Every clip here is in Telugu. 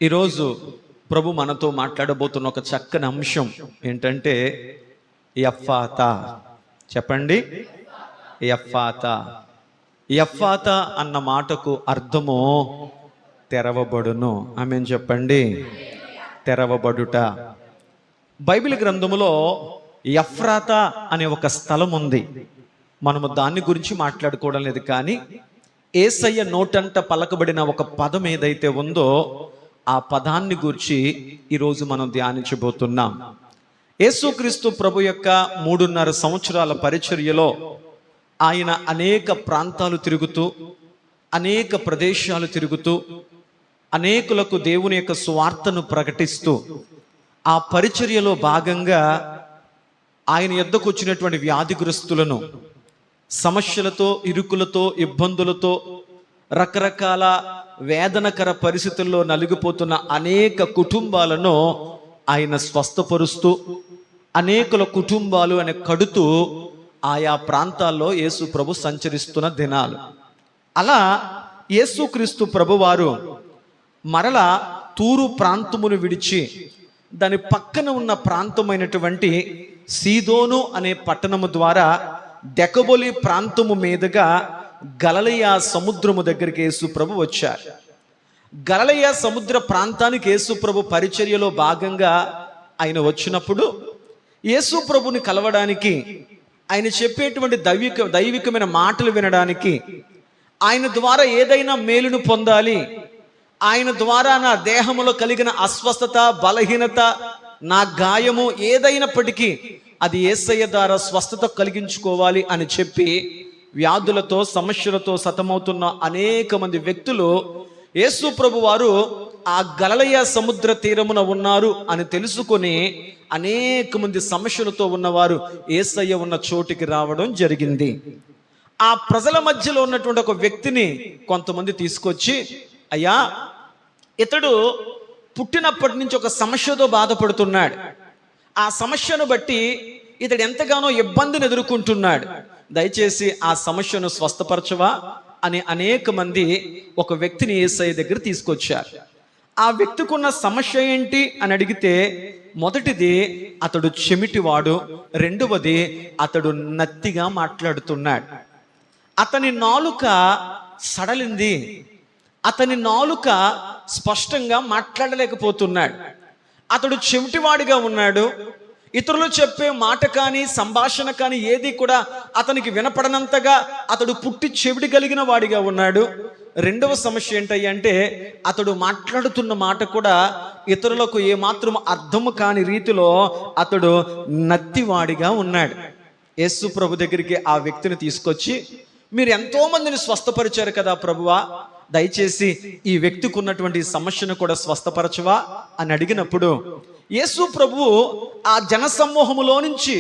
ఈరోజు ప్రభు మనతో మాట్లాడబోతున్న ఒక చక్కని అంశం ఏంటంటే ఎఫ్ఫాతా. చెప్పండి, ఎఫ్ఫాతా. ఎఫ్ఫాతా అన్న మాటకు అర్థము తెరవబడును. ఆమేన్ చెప్పండి, తెరవబడుట. బైబిల్ గ్రంథములో ఎఫ్రాతా అనే ఒక స్థలం ఉంది. మనము దాని గురించి మాట్లాడుకోవడం లేదు, కానీ యేసయ్య నోటంట పలకబడిన ఒక పదం ఏదైతే ఉందో ఆ పదాన్ని గురించి ఈరోజు మనం ధ్యానించబోతున్నాం. యేసుక్రీస్తు ప్రభు యొక్క 3.5 సంవత్సరాల పరిచర్యలో ఆయన అనేక ప్రాంతాలు తిరుగుతూ, అనేక ప్రదేశాలు తిరుగుతూ, అనేకులకు దేవుని యొక్క సువార్తను ప్రకటిస్తూ, ఆ పరిచర్యలో భాగంగా ఆయన యొద్దకు వచ్చినటువంటి వ్యాధిగ్రస్తులను, సమస్యలతో, ఇరుకులతో, ఇబ్బందులతో, రకరకాల వేదనకర పరిస్థితుల్లో నలిగిపోతున్న అనేక కుటుంబాలను ఆయన స్వస్థపరుస్తూ, అనేకుల కుటుంబాలు అనే కడుతూ ఆయా ప్రాంతాల్లో యేసు ప్రభు సంచరిస్తున్న దినాలు. అలా యేసుక్రీస్తు ప్రభువారు మరలా తూరు ప్రాంతమును విడిచి దాని పక్కన ఉన్న ప్రాంతమైనటువంటి సీదోను అనే పట్టణము ద్వారా దెకబొలి ప్రాంతము మీదుగా గలిలయ సముద్రము దగ్గరికి యేసు ప్రభు వచ్చారు. గలిలయ సముద్ర ప్రాంతానికి యేసు ప్రభు పరిచర్యలో భాగంగా ఆయన వచ్చినప్పుడు యేసు ప్రభుని కలవడానికి, ఆయన చెప్పేటువంటి దైవికమైన మాటలు వినడానికి, ఆయన ద్వారా ఏదైనా మేలును పొందాలి, ఆయన ద్వారా నా దేహములో కలిగిన అస్వస్థత, బలహీనత, నా గాయము ఏదైనప్పటికీ అది యేసయ్య ద్వారా స్వస్థత కలిగించుకోవాలి అని చెప్పి వ్యాధులతో, సమస్యలతో సతమవుతున్న అనేక మంది వ్యక్తులు యేసు ప్రభు వారు ఆ గలిలయ సముద్ర తీరమున ఉన్నారు అని తెలుసుకొని అనేక మంది సమస్యలతో ఉన్నవారు యేసయ్య ఉన్న చోటికి రావడం జరిగింది. ఆ ప్రజల మధ్యలో ఉన్నటువంటి ఒక వ్యక్తిని కొంతమంది తీసుకొచ్చి, అయ్యా, ఇతడు పుట్టినప్పటి నుంచి ఒక సమస్యతో బాధపడుతున్నాడు, ఆ సమస్యను బట్టి ఇతడు ఎంతగానో ఇబ్బందిని ఎదుర్కొంటున్నాడు, దయచేసి ఆ సమస్యను స్వస్థపరచవా అని అనేక మంది ఒక వ్యక్తిని యేసయ్య దగ్గర తీసుకొచ్చారు. ఆ వ్యక్తికి ఉన్న సమస్య ఏంటి అని అడిగితే, మొదటిది అతడు చెమిటివాడు, రెండవది అతడు నత్తిగా మాట్లాడుతున్నాడు, అతని నాలుక సడలింది, అతని నాలుక స్పష్టంగా మాట్లాడలేకపోతున్నాడు, అతడు చెమిటివాడిగా ఉన్నాడు, ఇతరులు చెప్పే మాట కానీ సంభాషణ కానీ ఏది కూడా అతనికి వినపడనంతగా అతడు పుట్టి చెవిటి కలిగిన వాడిగా ఉన్నాడు. రెండవ సమస్య ఏంటంటే అతడు మాట్లాడుతున్న మాట కూడా ఇతరులకు ఏమాత్రం అర్థము కాని రీతిలో అతడు నత్తివాడిగా ఉన్నాడు. యేసు ప్రభు దగ్గరికి ఆ వ్యక్తిని తీసుకొచ్చి, మీరు ఎంతో మందిని స్వస్థపరిచారు కదా ప్రభువా, దయచేసి ఈ వ్యక్తికి ఉన్నటువంటి సమస్యను కూడా స్వస్థపరచవా అని అడిగినప్పుడు యేసు ప్రభువు ఆ జనసమూహములో నుంచి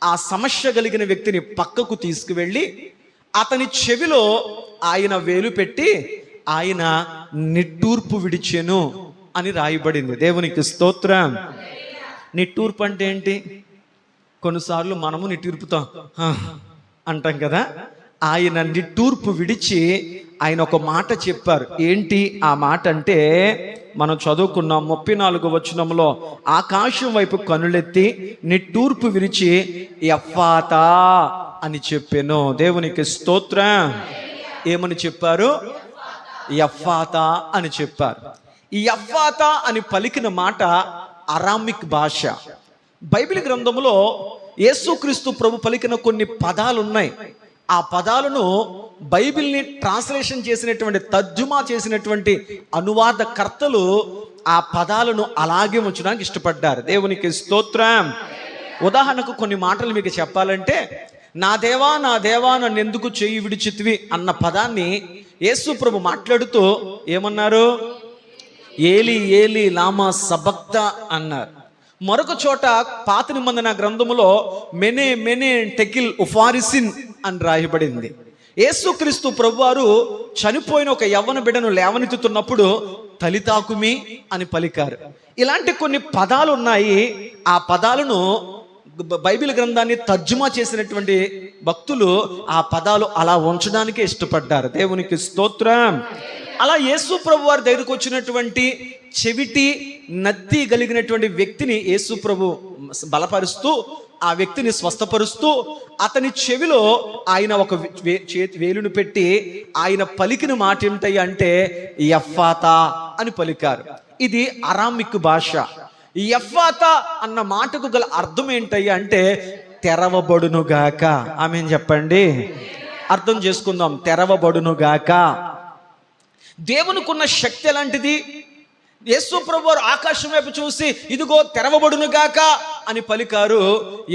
ఆ సమస్య కలిగిన వ్యక్తిని పక్కకు తీసుకువెళ్ళి అతని చెవిలో ఆయన వేలు పెట్టి ఆయన నిట్టూర్పు విడిచెను అని రాయబడింది. దేవునికి స్తోత్రం. నిట్టూర్పు అంటే ఏంటి? కొన్నిసార్లు మనము నిట్టూర్పుతాం అంటాం కదా. ఆయన నిట్టూర్పు విడిచి ఆయన ఒక మాట చెప్పారు. ఏంటి ఆ మాట అంటే, మనం చదువుకున్నాం 34వ వచనంలో, ఆకాశం వైపు కనులెత్తి నిట్టూర్పు విరిచి ఎఫ్ఫాతా అని చెప్పాను. దేవునికి స్తోత్రం. ఏమని చెప్పారు? ఎఫ్ఫాతా అని చెప్పారు. ఈ ఎఫ్ఫాతా అని పలికిన మాట అరామిక్ భాష. బైబిల్ గ్రంథములో యేసుక్రీస్తు ప్రభు పలికిన కొన్ని పదాలు ఉన్నాయి. ఆ పదాలను బైబిల్ని ట్రాన్స్లేషన్ చేసినటువంటి, తర్జుమా చేసినటువంటి అనువాదకర్తలు ఆ పదాలను అలాగే ఉంచడానికి ఇష్టపడ్డారు. దేవునికి స్తోత్రం. ఉదాహరణకు కొన్ని మాటలు మీకు చెప్పాలంటే, నా దేవా నా దేవా నన్ను ఎందుకు చేయి విడిచితివి అన్న పదాన్ని యేసు ప్రభు మాట్లాడుతూ ఏమన్నారు? ఏలి ఏలి లామా సబక్తా అన్నారు. మరొక చోట పాత నిబంధన గ్రంథములో మెనే మెనే టెకిల్ ఉఫారిసిన్ అని రాయబడింది. యేసుక్రీస్తు ప్రభువారు చనిపోయిన ఒక యవ్వన బిడ్డను లేవనెత్తుతున్నప్పుడు తలితాకుమి అని పలికారు. ఇలాంటి కొన్ని పదాలు ఉన్నాయి. ఆ పదాలను బైబిల్ గ్రంథాన్ని తర్జుమా చేసినటువంటి భక్తులు ఆ పదాలు అలా ఉంచడానికే ఇష్టపడ్డారు. దేవునికి స్తోత్రం. అలా యేసు ప్రభు వారి దగ్గరకు వచ్చినటువంటి చెవిటి నత్తి కలిగినటువంటి వ్యక్తిని యేసు ప్రభు బలపరుస్తూ, ఆ వ్యక్తిని స్వస్థపరుస్తూ, అతని చెవిలో ఆయన ఒక వేలును పెట్టి ఆయన పలికిన మాట ఏమిటయ్యా అంటే ఎఫ్ఫాతా అని పలికారు. ఇది అరామిక్ భాష. ఎఫ్ఫాతా అన్న మాటకు గల అర్థం ఏంటయ్యా అంటే తెరవబడునుగాక. ఆమేన్ చెప్పండి. అర్థం చేసుకుందాం. తెరవబడునుగాక. దేవునికున్న శక్తి ఎలాంటిది? యేసు ప్రభు వారు ఆకాశం వైపు చూసి ఇదిగో తెరవబడునుగాక అని పలికారు.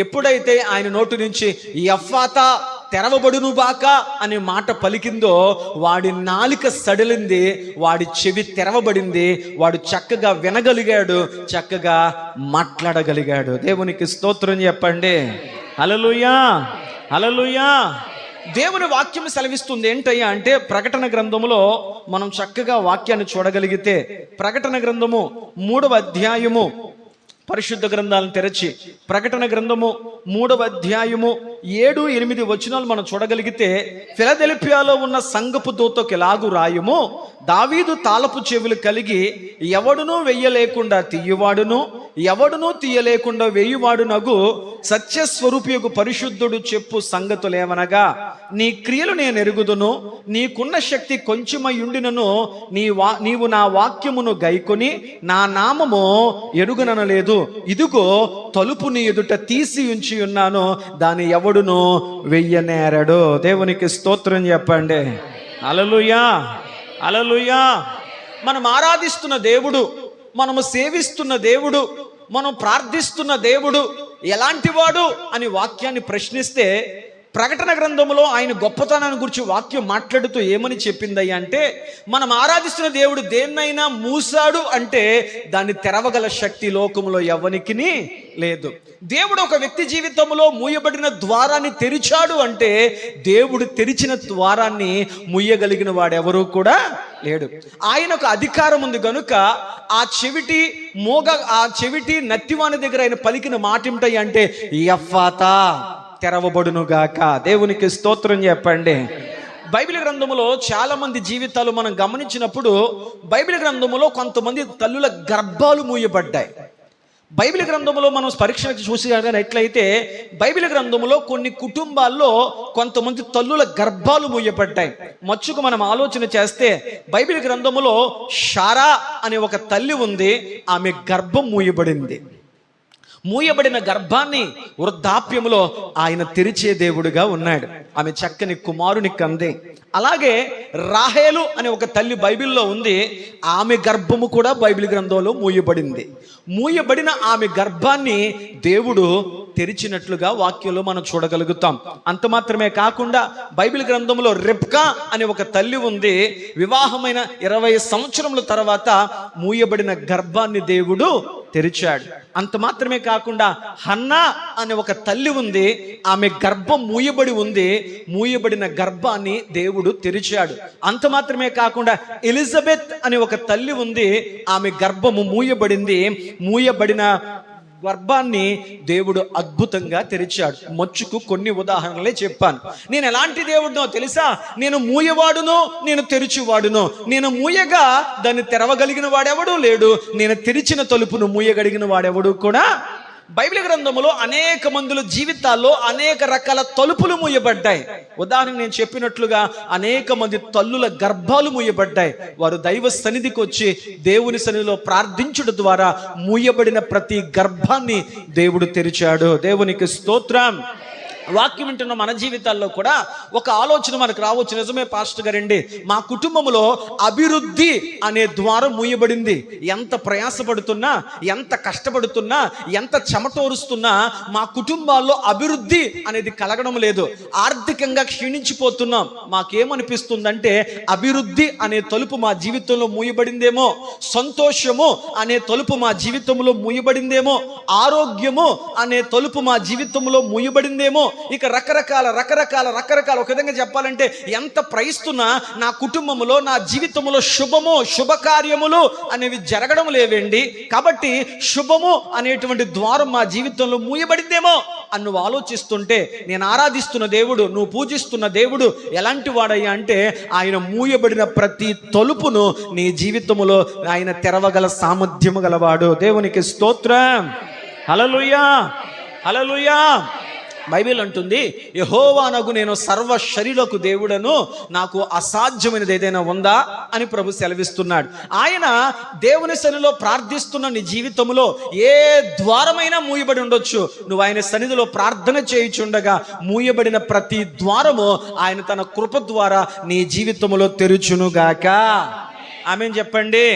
ఎప్పుడైతే ఆయన నోటి నుంచి ఎఫ్ఫాతా తెరవబడునుగాక అనే మాట పలికిందో వాడి నాలిక సడిలింది, వాడి చెవి తెరవబడింది, వాడు చక్కగా వినగలిగాడు, చక్కగా మాట్లాడగలిగాడు. దేవునికి స్తోత్రం చెప్పండి. హల్లెలూయా, హల్లెలూయా. దేవుని వాక్యం సెలవిస్తుంది ఏంటయ్యా అంటే ప్రకటన గ్రంథములో మనం చక్కగా వాక్యాన్ని చూడగలిగితే, ప్రకటన గ్రంథము 3వ అధ్యాయము, పరిశుద్ధ గ్రంథాలను తెరచి ప్రకటన గ్రంథము 3వ అధ్యాయము 7-8 వచనాలు మనం చూడగలిగితే, ఫిలదెల్ఫియాలో ఉన్న సంఘపు దూతకు ఎలాగు రాయము, దావీదు తాళపు చెవులు కలిగి ఎవడునూ వెయ్యలేకుండా తీయువాడును ఎవడునూ తీయలేకుండా వేయువాడునగు సత్యస్వరూపియగు పరిశుద్ధుడు చెప్పు సంగతులేవనగా, నీ క్రియలు నేను ఎరుగుదును, నీకున్న శక్తి కొంచెమయుండినను నీవు నా వాక్యమును గైకొని నా నామము ఎరుగననలేదు. ఇదిగో తలుపు నీ ఎదుట తీసి ఉంచి ఉన్నాను, దాని ఎవడును వెయ్యనేరడు. దేవునికి స్తోత్రం చెప్పండి. హల్లెలూయా, హల్లెలూయా. మనం ఆరాధిస్తున్న దేవుడు, మనము సేవిస్తున్న దేవుడు, మనం ప్రార్థిస్తున్న దేవుడు ఎలాంటి వాడు అని వాక్యాన్ని ప్రశ్నిస్తే, ప్రకటన గ్రంథంలో ఆయన గొప్పతనాన్ని గురించి వాక్యం మాట్లాడుతూ ఏమని చెప్పిందయ్యా అంటే, మనం ఆరాధిస్తున్న దేవుడు దేన్నైనా మూసాడు అంటే దాన్ని తెరవగల శక్తి లోకంలో ఎవ్వనికి లేదు. దేవుడు ఒక వ్యక్తి జీవితంలో మూయబడిన ద్వారాన్ని తెరిచాడు అంటే దేవుడు తెరిచిన ద్వారాన్ని మూయగలిగిన వాడెవరూ కూడా లేడు. ఆయనకు అధికారం ఉంది కనుక ఆ చెవిటి నత్తివాని దగ్గర ఆయన పలికిన మాట ఏమిటయ్యా అంటే ఎఫ్ఫాతా తెరవబడునుగాక. దేవునికి స్తోత్రం చెప్పండి. బైబిల్ గ్రంథములో చాలా మంది జీవితాలు మనం గమనించినప్పుడు, బైబిల్ గ్రంథములో కొంతమంది తల్లుల గర్భాలు మూయబడ్డాయి. బైబిల్ గ్రంథములో మనం పరీక్షలకు చూసినట్లయితే బైబిల్ గ్రంథములో కొన్ని కుటుంబాల్లో కొంతమంది తల్లుల గర్భాలు మూయబడ్డాయి. మచ్చుకు మనం ఆలోచన చేస్తే బైబిల్ గ్రంథములో షారా అనే ఒక తల్లి ఉంది, ఆమె గర్భం మూయబడింది. మూయబడిన గర్భాన్ని వృద్ధాప్యములో ఆయన తెరిచే దేవుడుగా ఉన్నాడు. ఆమె చక్కని కుమారుని కంది. అలాగే రాహేలు అనే ఒక తల్లి బైబిల్లో ఉంది, ఆమె గర్భము కూడా బైబిల్ గ్రంథంలో మూయబడింది. మూయబడిన ఆమె గర్భాన్ని దేవుడు తెరిచినట్లుగా వాక్యంలో మనం చూడగలుగుతాం. అంత మాత్రమే కాకుండా బైబిల్ గ్రంథంలో రెబ్కా అనే ఒక తల్లి ఉంది, వివాహమైన 20 సంవత్సరముల తర్వాత మూయబడిన గర్భాన్ని దేవుడు తెరిచాడు. అంత మాత్రమే కాకుండా హన్నా అనే ఒక తల్లి ఉంది, ఆమె గర్భం మూయబడి ఉంది, మూయబడిన గర్భాన్ని దేవుడు తెరిచాడు. అంత మాత్రమే కాకుండా ఎలిజబెత్ అనే ఒక తల్లి ఉంది, ఆమె గర్భము మూయబడింది, మూయబడిన గర్భాన్ని దేవుడు అద్భుతంగా తెరిచాడు. మచ్చుకు కొన్ని ఉదాహరణలే చెప్పాను. నేను ఎలాంటి దేవుడినో తెలుసా? నేను మూయవాడును, నేను తెరిచివాడును. నేను మూయగా దాన్ని తెరవగలిగిన వాడెవడూ లేడు, నేను తెరిచిన తలుపును మూయగలిగిన వాడెవడు కూడా. బైబిల్ గ్రంథంలో అనేక మందుల జీవితాల్లో అనేక రకాల తలుపులు మూయబడ్డాయి. ఉదాహరణకు నేను చెప్పినట్లుగా అనేక మంది తల్లుల గర్భాలు మూయబడ్డాయి. వారు దైవ సన్నిధికి వచ్చి దేవుని సన్నిధిలో ప్రార్థించడం ద్వారా మూయబడిన ప్రతి గర్భాన్ని దేవుడు తెరిచాడు. దేవునికి స్తోత్రం. వాక్యం వింటున్న మన జీవితాల్లో కూడా ఒక ఆలోచన మనకు రావచ్చు, నిజమే పాస్టర్ గారండి, మా కుటుంబంలో అభివృద్ధి అనే ద్వారం మూయబడింది. ఎంత ప్రయాసపడుతున్నా, ఎంత కష్టపడుతున్నా, ఎంత చెమటోరుస్తున్నా మా కుటుంబాల్లో అభివృద్ధి అనేది కలగడం లేదు. ఆర్థికంగా క్షీణించిపోతున్నాం. మాకేమనిపిస్తుందంటే అభివృద్ధి అనే తలుపు మా జీవితంలో మూయబడిందేమో, సంతోషము అనే తలుపు మా జీవితంలో మూయబడిందేమో, ఆరోగ్యము అనే తలుపు మా జీవితంలో మూయబడిందేమో, ఇక రకరకాల ఒక విధంగా చెప్పాలంటే ఎంత ప్రయత్నిస్తున్నా నా కుటుంబంలో, నా జీవితంలో శుభకార్యములు అనేవి జరగడం లేవండి. కాబట్టి శుభము అనేటువంటి ద్వారం మా జీవితంలో మూయబడిందేమో అని నువ్వు ఆలోచిస్తుంటే, నేను ఆరాధిస్తున్న దేవుడు, నువ్వు పూజిస్తున్న దేవుడు ఎలాంటి వాడయ్యా అంటే, ఆయన మూయబడిన ప్రతి తలుపును నీ జీవితంలో ఆయన తెరవగల సామర్థ్యము గలవాడు. దేవునికి స్తోత్రం. హల్లెలూయా, హల్లెలూయా. బైబిల్ అంటుంది, యెహోవానగు నేను సర్వ శరీరకు దేవుడను, నాకు అసాధ్యమైనది ఏదైనా ఉందా అని ప్రభు సెలవిస్తున్నాడు. ఆయన దేవుని సన్నిధిలో ప్రార్థిస్తున్న నీ జీవితంలో ఏ ద్వారమైనా మూయబడి ఉండొచ్చు. నువ్వు ఆయన సన్నిధిలో ప్రార్థన చేయుచుండగా మూయబడిన ప్రతి ద్వారము ఆయన తన కృప ద్వారా నీ జీవితంలో తెరుచునుగాక. ఆమేన్ చెప్పండి.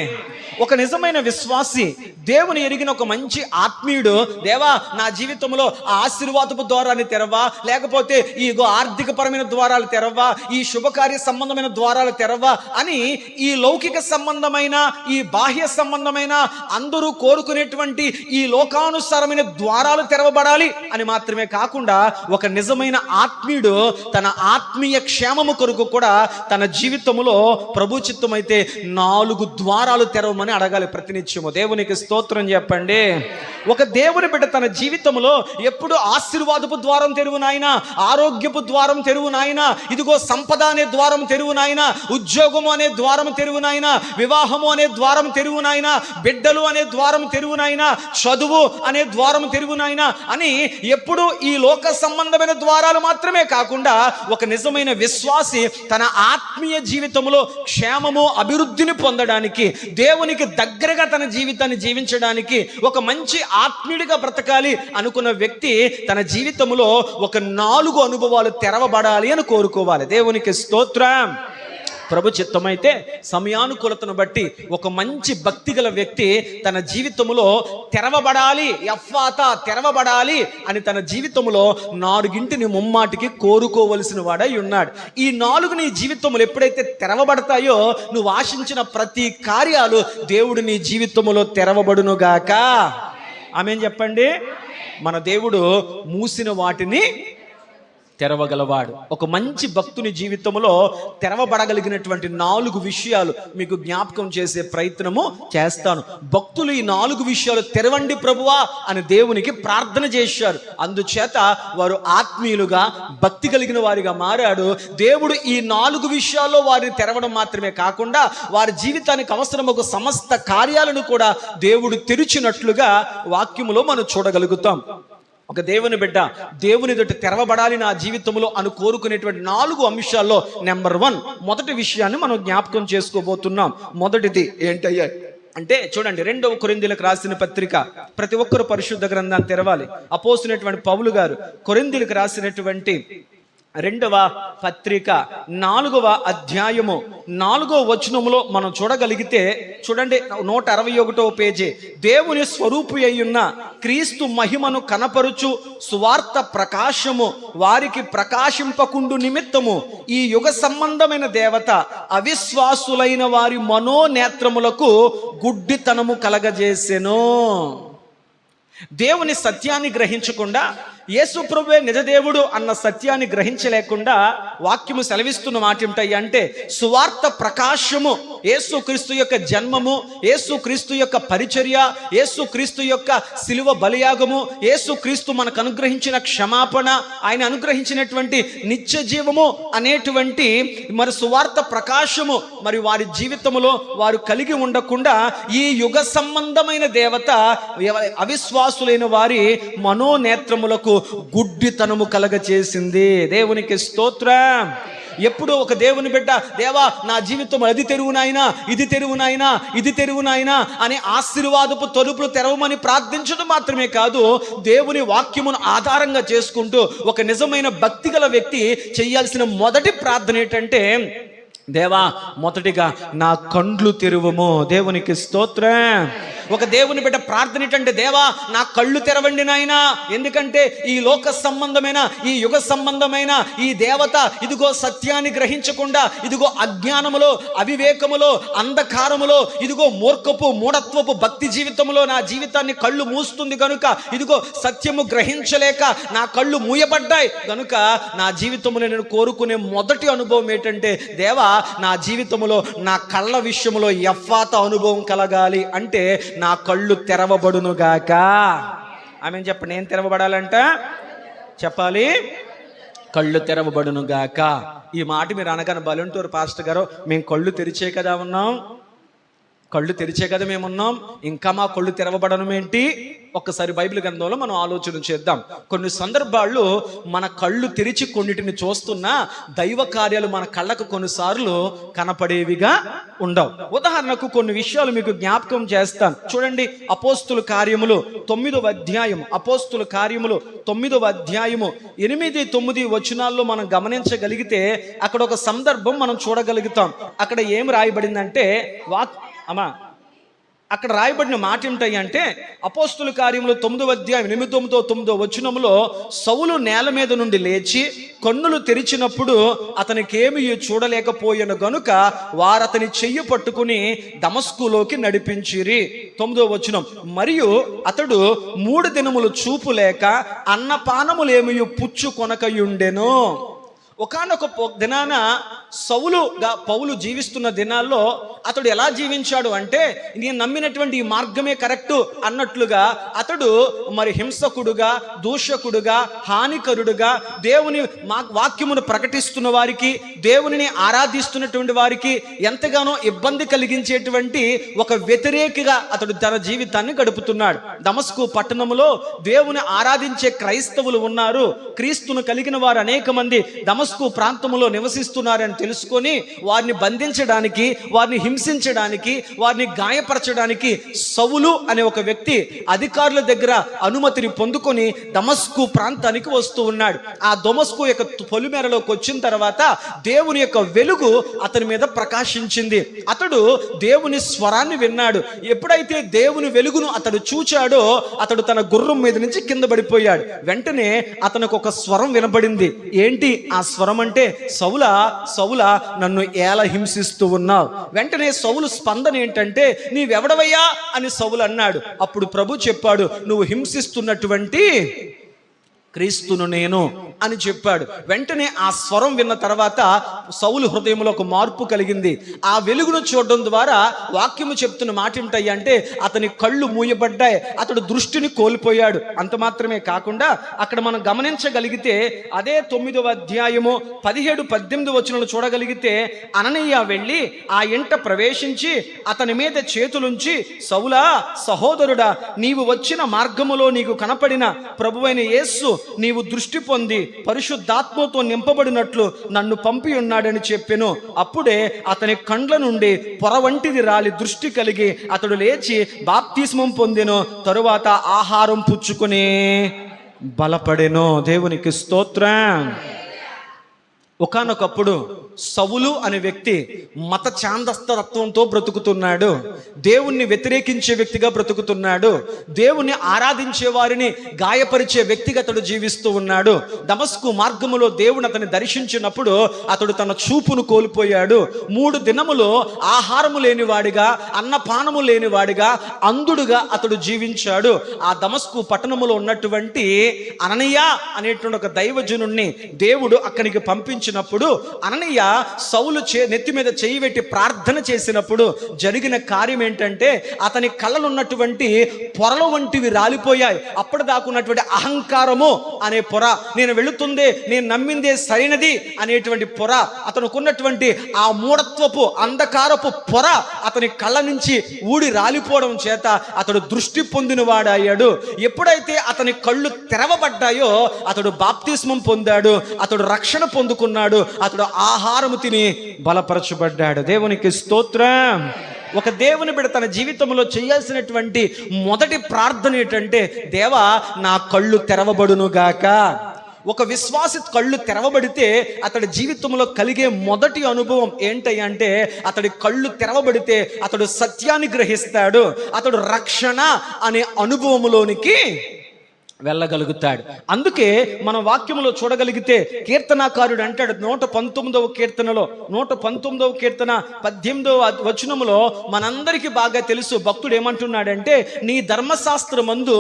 ఒక నిజమైన విశ్వాసి, దేవుని ఎరిగిన ఒక మంచి ఆత్మీయుడు, దేవా నా జీవితంలో ఆ ఆశీర్వాదపు ద్వారాన్ని తెరవా, లేకపోతే ఈ ఆర్థికపరమైన ద్వారాలు తెరవా, ఈ శుభకార్య సంబంధమైన ద్వారాలు తెరవా అని ఈ లౌకిక సంబంధమైన, ఈ బాహ్య సంబంధమైన, అందరూ కోరుకునేటువంటి ఈ లోకానుసారమైన ద్వారాలు తెరవబడాలి అని మాత్రమే కాకుండా, ఒక నిజమైన ఆత్మీయుడు తన ఆత్మీయ క్షేమము కొరకు కూడా తన జీవితంలో ప్రభు చిత్తమైతే 4 ద్వారాలు తెరవమని అడగాలి ప్రతినిత్యము. దేవునికి స్తోత్రం చెప్పండి. ఒక దేవుని బిడ్డ తన జీవితంలో ఎప్పుడు ఆశీర్వాదపు ద్వారం తెరువు నాయనా, ఆరోగ్యపు ద్వారం తెరువు నాయనా, ఇదిగో సంపద అనే ద్వారం తెరువు నాయనా, ఉద్యోగము అనే ద్వారం తెరువు నాయనా, వివాహము అనే ద్వారం తెరువు నాయనా, బిడ్డలు అనే ద్వారం తెరువు నాయనా, చదువు అనే ద్వారం తెరువు నాయనా అని ఎప్పుడు ఈ లోక సంబంధమైన ద్వారాలు మాత్రమే కాకుండా, ఒక నిజమైన విశ్వాసి తన ఆత్మీయ జీవితంలో క్షేమము, అభివృద్ధిని పొందడానికి, దేవునికి దగ్గరగా తన జీవితాన్ని జీవించడానికి, ఒక మంచి ఆత్మీయుడిగా బ్రతకాలి అనుకున్న వ్యక్తి తన జీవితంలో ఒక 4 అనుభవాలు తెరవబడాలి అని కోరుకోవాలి. దేవునికి స్తోత్రం. ప్రభు చిత్తమైతే సమయానుకూలతను బట్టి ఒక మంచి భక్తి గల వ్యక్తి తన జీవితంలో తెరవబడాలి, ఎఫ్ఫాతా తెరవబడాలి అని తన జీవితంలో 4 ముమ్మాటికి కోరుకోవలసిన వాడై ఉన్నాడు. ఈ 4 నీ జీవితంలో ఎప్పుడైతే తెరవబడతాయో, నువ్వు ఆశించిన ప్రతి కార్యాలు దేవుడు నీ జీవితంలో తెరవబడునుగాక. ఆమేన్ చెప్పండి. మన దేవుడు మూసిన వాటిని తెరవగలవాడు. ఒక మంచి భక్తుని జీవితంలో తెరవబడగలిగినటువంటి 4 విషయాలు మీకు జ్ఞాపకం చేసే ప్రయత్నము చేస్తాను. భక్తులు ఈ 4 విషయాలు తెరవండి ప్రభువా అని దేవునికి ప్రార్థన చేశారు. అందుచేత వారు ఆత్మీయులుగా, భక్తి కలిగిన వారిగా మారాడు. దేవుడు ఈ 4 విషయాల్లో వారిని తెరవడం మాత్రమే కాకుండా, వారి జీవితానికి అవసరమగు సమస్త కార్యాలను కూడా దేవుడు తెరిచినట్లుగా వాక్యములో మనం చూడగలుగుతాం. ఒక దేవుని బిడ్డ దేవుని ఎదుట తెరవబడాలి నా జీవితంలో అని కోరుకునేటువంటి 4 అంశాల్లో నెంబర్ 1 మొదటి విషయాన్ని మనం జ్ఞాపకం చేసుకోబోతున్నాం. మొదటిది ఏంటయ్యా అంటే, చూడండి, 2వ కొరింథీయులకు రాసిన పత్రిక. ప్రతి ఒక్కరు పరిశుద్ధ గ్రంథాన్ని తెరవాలి. అపోస్తులైనటువంటి పౌలు గారు కొరింథీయులకు రాసినటువంటి 2వ పత్రిక 4వ అధ్యాయము 4వ వచనములో మనం చూడగలిగితే, చూడండి, 161వ పేజీ. దేవుని స్వరూపి అయ్యున్న క్రీస్తు మహిమను కనపరుచు సువార్త ప్రకాశము వారికి ప్రకాశింపకుండు నిమిత్తము ఈ యుగ సంబంధమైన దేవత అవిశ్వాసులైన వారి మనోనేత్రములకు గుడ్డితనము కలగజేసెను. దేవుని సత్యాన్ని గ్రహించకుండా, యేసు ప్రభువే నిజదేవుడు అన్న సత్యాన్ని గ్రహించలేకుండా వాక్యము సెలవిస్తున్న మాట ఏమిటయ్యా అంటే, సువార్త ప్రకాశము, యేసుక్రీస్తు యొక్క జన్మము, యేసుక్రీస్తు యొక్క పరిచర్య, యేసుక్రీస్తు యొక్క శిలువ బలియాగము, యేసుక్రీస్తు మనకు అనుగ్రహించిన క్షమాపణ, ఆయన అనుగ్రహించినటువంటి నిత్య జీవము అనేటువంటి మరి సువార్త ప్రకాశము మరి వారి జీవితంలో వారు కలిగి ఉండకుండా, ఈ యుగ సంబంధమైన దేవత అవిశ్వాసులైన వారి మనోనేత్రములకు గుడ్డితనము కలగచేసింది. దేవునికి స్తోత్రం. ఎప్పుడు ఒక దేవుని బిడ్డ, దేవా నా జీవితం అది తెరువునాయినా, ఇది తెరువునాయినా, ఇది తెరువునాయినా అని ఆశీర్వాదపు తలుపులు తెరవమని ప్రార్థించడం మాత్రమే కాదు, దేవుని వాక్యమును ఆధారంగా చేసుకుంటూ ఒక నిజమైన భక్తి గల వ్యక్తి చేయాల్సిన మొదటి ప్రార్థన ఏంటంటే, దేవా మొదటిగా నా కండ్లు తెరువుము. దేవునికి స్తోత్రం. ఒక దేవుని బిడ్డ ప్రార్థన ఏంటంటే, దేవా నా కళ్ళు తెరవండి నాయనా. ఎందుకంటే ఈ లోక సంబంధమైన, ఈ యుగ సంబంధమైన ఈ దేవత ఇదిగో సత్యాన్ని గ్రహించకుండా, ఇదిగో అజ్ఞానములో, అవివేకములో, అంధకారములో, ఇదిగో మూఢత్వపు భక్తి జీవితంలో నా జీవితాన్ని కళ్ళు మూస్తుంది కనుక, ఇదిగో సత్యము గ్రహించలేక నా కళ్ళు మూయబడ్డాయి కనుక, నా జీవితంలో నేను కోరుకునే మొదటి అనుభవం ఏంటంటే, దేవా నా జీవితంలో నా కళ్ళ విషయంలో ఎఫ్ఫాత అనుభవం కలగాలి. అంటే నా కళ్ళు తెరవబడునుగాక. ఆమె చెప్పండి, నేను తెరవబడాలంట చెప్పాలి, కళ్ళు తెరవబడునుగాక. ఈ మాట మీరు అనగానే బలంటూరు పాస్టర్ గారు, మేము కళ్ళు తెరిచే కదా ఉన్నాం, కళ్ళు తెరిచే కదా మేమున్నాం, ఇంకా మా కళ్ళు తెరవబడడం ఏంటి? ఒక్కసారి బైబిల్ గ్రంథంలో మనం ఆలోచన చేద్దాం. కొన్ని సందర్భాల్లో మన కళ్ళు తెరిచి కొన్నిటిని చూస్తున్నా దైవ కార్యాలు మన కళ్ళకు కొన్నిసార్లు కనపడేవిగా ఉండవు. ఉదాహరణకు కొన్ని విషయాలు మీకు జ్ఞాపకం చేస్తాను. చూడండి, అపోస్తుల కార్యములు 9వ అధ్యాయం, అపోస్తుల కార్యములు 9వ అధ్యాయము 8-9 వచనాల్లో మనం గమనించగలిగితే అక్కడ ఒక సందర్భం మనం చూడగలుగుతాం. అక్కడ ఏం రాయబడిందంటే, అక్కడ రాయబడిన మాట ఏమిటాయి అంటే, అపోస్తుల కార్యములు 9వ అధ్యాయం 8-9 వచనములో, సౌలు నేల మీద నుండి లేచి కన్నులు తెరిచినప్పుడు అతనికేమీ చూడలేకపోయాను గనుక వారతని చెయ్యి పట్టుకుని దమస్కులోకి నడిపించిరి. 9వ వచనం, మరియు అతడు 3 దినములు చూపు లేక అన్నపానములేమీ పుచ్చుకొనకయుండెను. ఒకానొక దినాన పౌలు జీవిస్తున్న దినాల్లో అతడు ఎలా జీవించాడు అంటే, నేను నమ్మినటువంటి ఈ మార్గమే కరెక్టు అన్నట్లుగా అతడు మరి హింసకుడుగా, దూషకుడుగా, హానికరుడుగా, దేవుని వాక్యమును ప్రకటిస్తున్న వారికి, దేవునిని ఆరాధిస్తున్నటువంటి వారికి ఎంతగానో ఇబ్బంది కలిగించేటువంటి ఒక వ్యతిరేకిగా అతడు తన జీవితాన్ని గడుపుతున్నాడు. దమస్కు పట్టణంలో దేవుని ఆరాధించే క్రైస్తవులు ఉన్నారు. క్రీస్తును కలిగిన వారు అనేక మంది దమస్కు ప్రాంతంలో నివసిస్తున్నారని తెలుసుకొని వారిని బంధించడానికి, వారిని హింసించడానికి, వారిని గాయపరచడానికి సౌలు అనే ఒక వ్యక్తి అధికారుల దగ్గర అనుమతిని పొందుకొని దమస్కు ప్రాంతానికి వస్తూ ఉన్నాడు. ఆ దమస్కు యొక్క పొలిమేరలోకి వచ్చిన తర్వాత దేవుని యొక్క వెలుగు అతని మీద ప్రకాశించింది. అతడు దేవుని స్వరాన్ని విన్నాడు. ఎప్పుడైతే దేవుని వెలుగును అతడు చూచాడో అతడు తన గుర్రం మీద నుంచి కింద పడిపోయాడు. వెంటనే అతనికి ఒక స్వరం వినబడింది. ఏంటి ఆ స్వరం అంటే, సౌలా సౌలా నన్ను ఎలా హింసిస్తూ ఉన్నావు. వెంటనే సౌలు స్పందన ఏంటంటే, నీవెవడవయ్యా అని సౌలు అన్నాడు. అప్పుడు ప్రభు చెప్పాడు, నువ్వు హింసిస్తున్నటువంటి క్రీస్తును నేను అని చెప్పాడు. వెంటనే ఆ స్వరం విన్న తర్వాత సౌలు హృదయంలో ఒక మార్పు కలిగింది. ఆ వెలుగును చూడడం ద్వారా వాక్యము చెప్తున్న మాట ఏమిటయ్యా అంటే, అతని కళ్ళు మూయబడ్డాయి, అతడు దృష్టిని కోల్పోయాడు. అంత మాత్రమే కాకుండా అక్కడ మనం గమనించగలిగితే అదే 9వ అధ్యాయము 17-18 వచనాలు చూడగలిగితే, అననీయ వెళ్ళి ఆ ఇంట ప్రవేశించి అతని మీద చేతులుంచి, సౌలా సహోదరుడా, నీవు వచ్చిన మార్గములో నీకు కనపడిన ప్రభువైన యేసు నీవు దృష్టి పొంది పరిశుద్ధాత్మతో నింపబడినట్లు నన్ను పంపి ఉన్నాడని చెప్పెను. అప్పుడే అతని కండ్ల నుండి పొర వంటిది రాలి దృష్టి కలిగి అతడు లేచి బాప్తిస్మం పొందెను. తరువాత ఆహారం పుచ్చుకుని బలపడెను. దేవునికి స్తోత్రం. ఒకానొకప్పుడు సౌలు అనే వ్యక్తి మత ఛాందస్తత్వంతో బ్రతుకుతున్నాడు. దేవుణ్ణి వ్యతిరేకించే వ్యక్తిగా బ్రతుకుతున్నాడు. దేవుణ్ణి ఆరాధించే వారిని గాయపరిచే వ్యక్తిగా అతడు జీవిస్తూ ఉన్నాడు. దమస్కు మార్గములో దేవుని అతన్ని దర్శించినప్పుడు అతడు తన చూపును కోల్పోయాడు. 3 దినములు ఆహారము లేనివాడిగా, అన్నపానము లేనివాడిగా, అంధుడుగా అతడు జీవించాడు. ఆ దమస్కు పట్టణములో ఉన్నటువంటి అననీయ అనేటువంటి ఒక దైవజనుణ్ణి దేవుడు అక్కడికి పంపించినప్పుడు అననీయ సౌలు నెత్తి మీద చేయి పెట్టి ప్రార్థన చేసినప్పుడు జరిగిన కార్యం ఏంటంటే, అతని కళ్ళలో ఉన్నటువంటి పొరల వంటివి రాలిపోయాయి. అప్పటిదాకున్నటువంటి అహంకారము అనే పొర, నేను వెళుతుందే, నేను నమ్మిందే సరైనది అనేటువంటి పొర, అతనుకున్నటువంటి ఆ మూఢత్వపు అంధకారపు పొర అతని కళ్ళ నుంచి ఊడి రాలిపోవడం చేత అతడు దృష్టి పొందిన వాడయ్యాడు. ఎప్పుడైతే అతని కళ్ళు తెరవబడ్డాయో అతడు బాప్తిస్మం పొందాడు, అతడు రక్షణ పొందుకున్నాడు, అతడు ఆహారము తిని బలపరచబడ్డాడు. దేవునికి స్తోత్రం. ఒక దేవుని బిడ్డ తన జీవితంలో చేయాల్సినటువంటి మొదటి ప్రార్థన ఏంటంటే, దేవా నా కళ్ళు తెరవబడునుగాక. ఒక విశ్వాసి కళ్ళు తెరవబడితే అతడి జీవితంలో కలిగే మొదటి అనుభవం ఏంటంటే అతడి కళ్ళు తెరవబడితే అతడు సత్యాన్ని గ్రహిస్తాడు, అతడు రక్షణ అనే అనుభవములోనికి వెళ్ళగలుగుతాడు. అందుకే మన వాక్యములో చూడగలిగితే కీర్తనాకారుడు అంటాడు 119వ కీర్తనలో 119వ కీర్తన 18వ వచనములో మనందరికీ బాగా తెలుసు. భక్తుడు ఏమంటున్నాడంటే, నీ ధర్మశాస్త్రమందు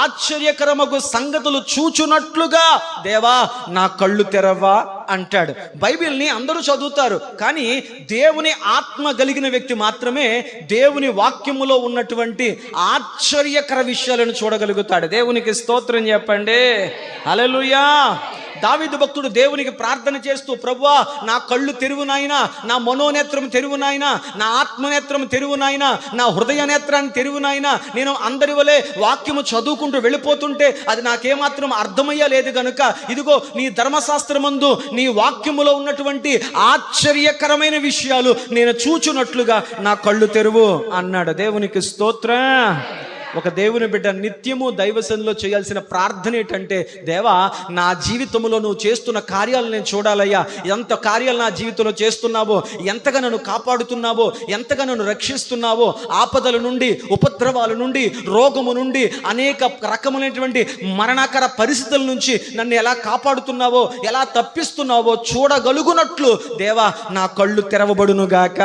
ఆశ్చర్యకరమగు సంగతులు చూచునట్లుగా దేవా నా కళ్ళు తెరవా అంటాడు. బైబిల్ని అందరూ చదువుతారు, కానీ దేవుని ఆత్మ కలిగిన వ్యక్తి మాత్రమే దేవుని వాక్యములో ఉన్నటువంటి ఆశ్చర్యకర విషయాలను చూడగలుగుతాడు. దేవునికి స్తోత్రం చెప్పండి. హల్లెలూయా. దావీదు భక్తుడు దేవునికి ప్రార్థన చేస్తూ, ప్రభువా నా కళ్ళు తెరువు నాయనా, నా మనోనేత్రం తెరువు నాయనా, నా ఆత్మనేత్రం తెరువు నాయనా, నా హృదయ నేత్రాన్ని తెరువు నాయనా. నేను అందరి వలె వాక్యము చదువుకుంటూ వెళ్ళిపోతుంటే అది నాకేమాత్రం అర్థమయ్యలేదు గనుక ఇదిగో నీ ధర్మశాస్త్రమందు నీ వాక్యములో ఉన్నటువంటి ఆశ్చర్యకరమైన విషయాలు నేను చూచున్నట్లుగా నా కళ్ళు తెరువు అన్నాడు. దేవునికి స్తోత్రం. ఒక దేవుని బిడ్డ నిత్యము దైవసన్నిధిలో చేయాల్సిన ప్రార్థన ఏంటంటే, దేవా నా జీవితంలో నువ్వు చేస్తున్న కార్యాలు నేను చూడాలయ్యా. ఎంత కార్యాలు నా జీవితంలో చేస్తున్నావో, ఎంతగా నన్ను కాపాడుతున్నావో, ఎంతగా నన్ను రక్షిస్తున్నావో, ఆపదల నుండి, ఉపద్రవాల నుండి, రోగము నుండి, అనేక రకమైనటువంటి మరణకర పరిస్థితుల నుంచి నన్ను ఎలా కాపాడుతున్నావో, ఎలా తప్పిస్తున్నావో చూడగలుగునట్లు దేవా నా కళ్ళు తెరవబడునుగాక.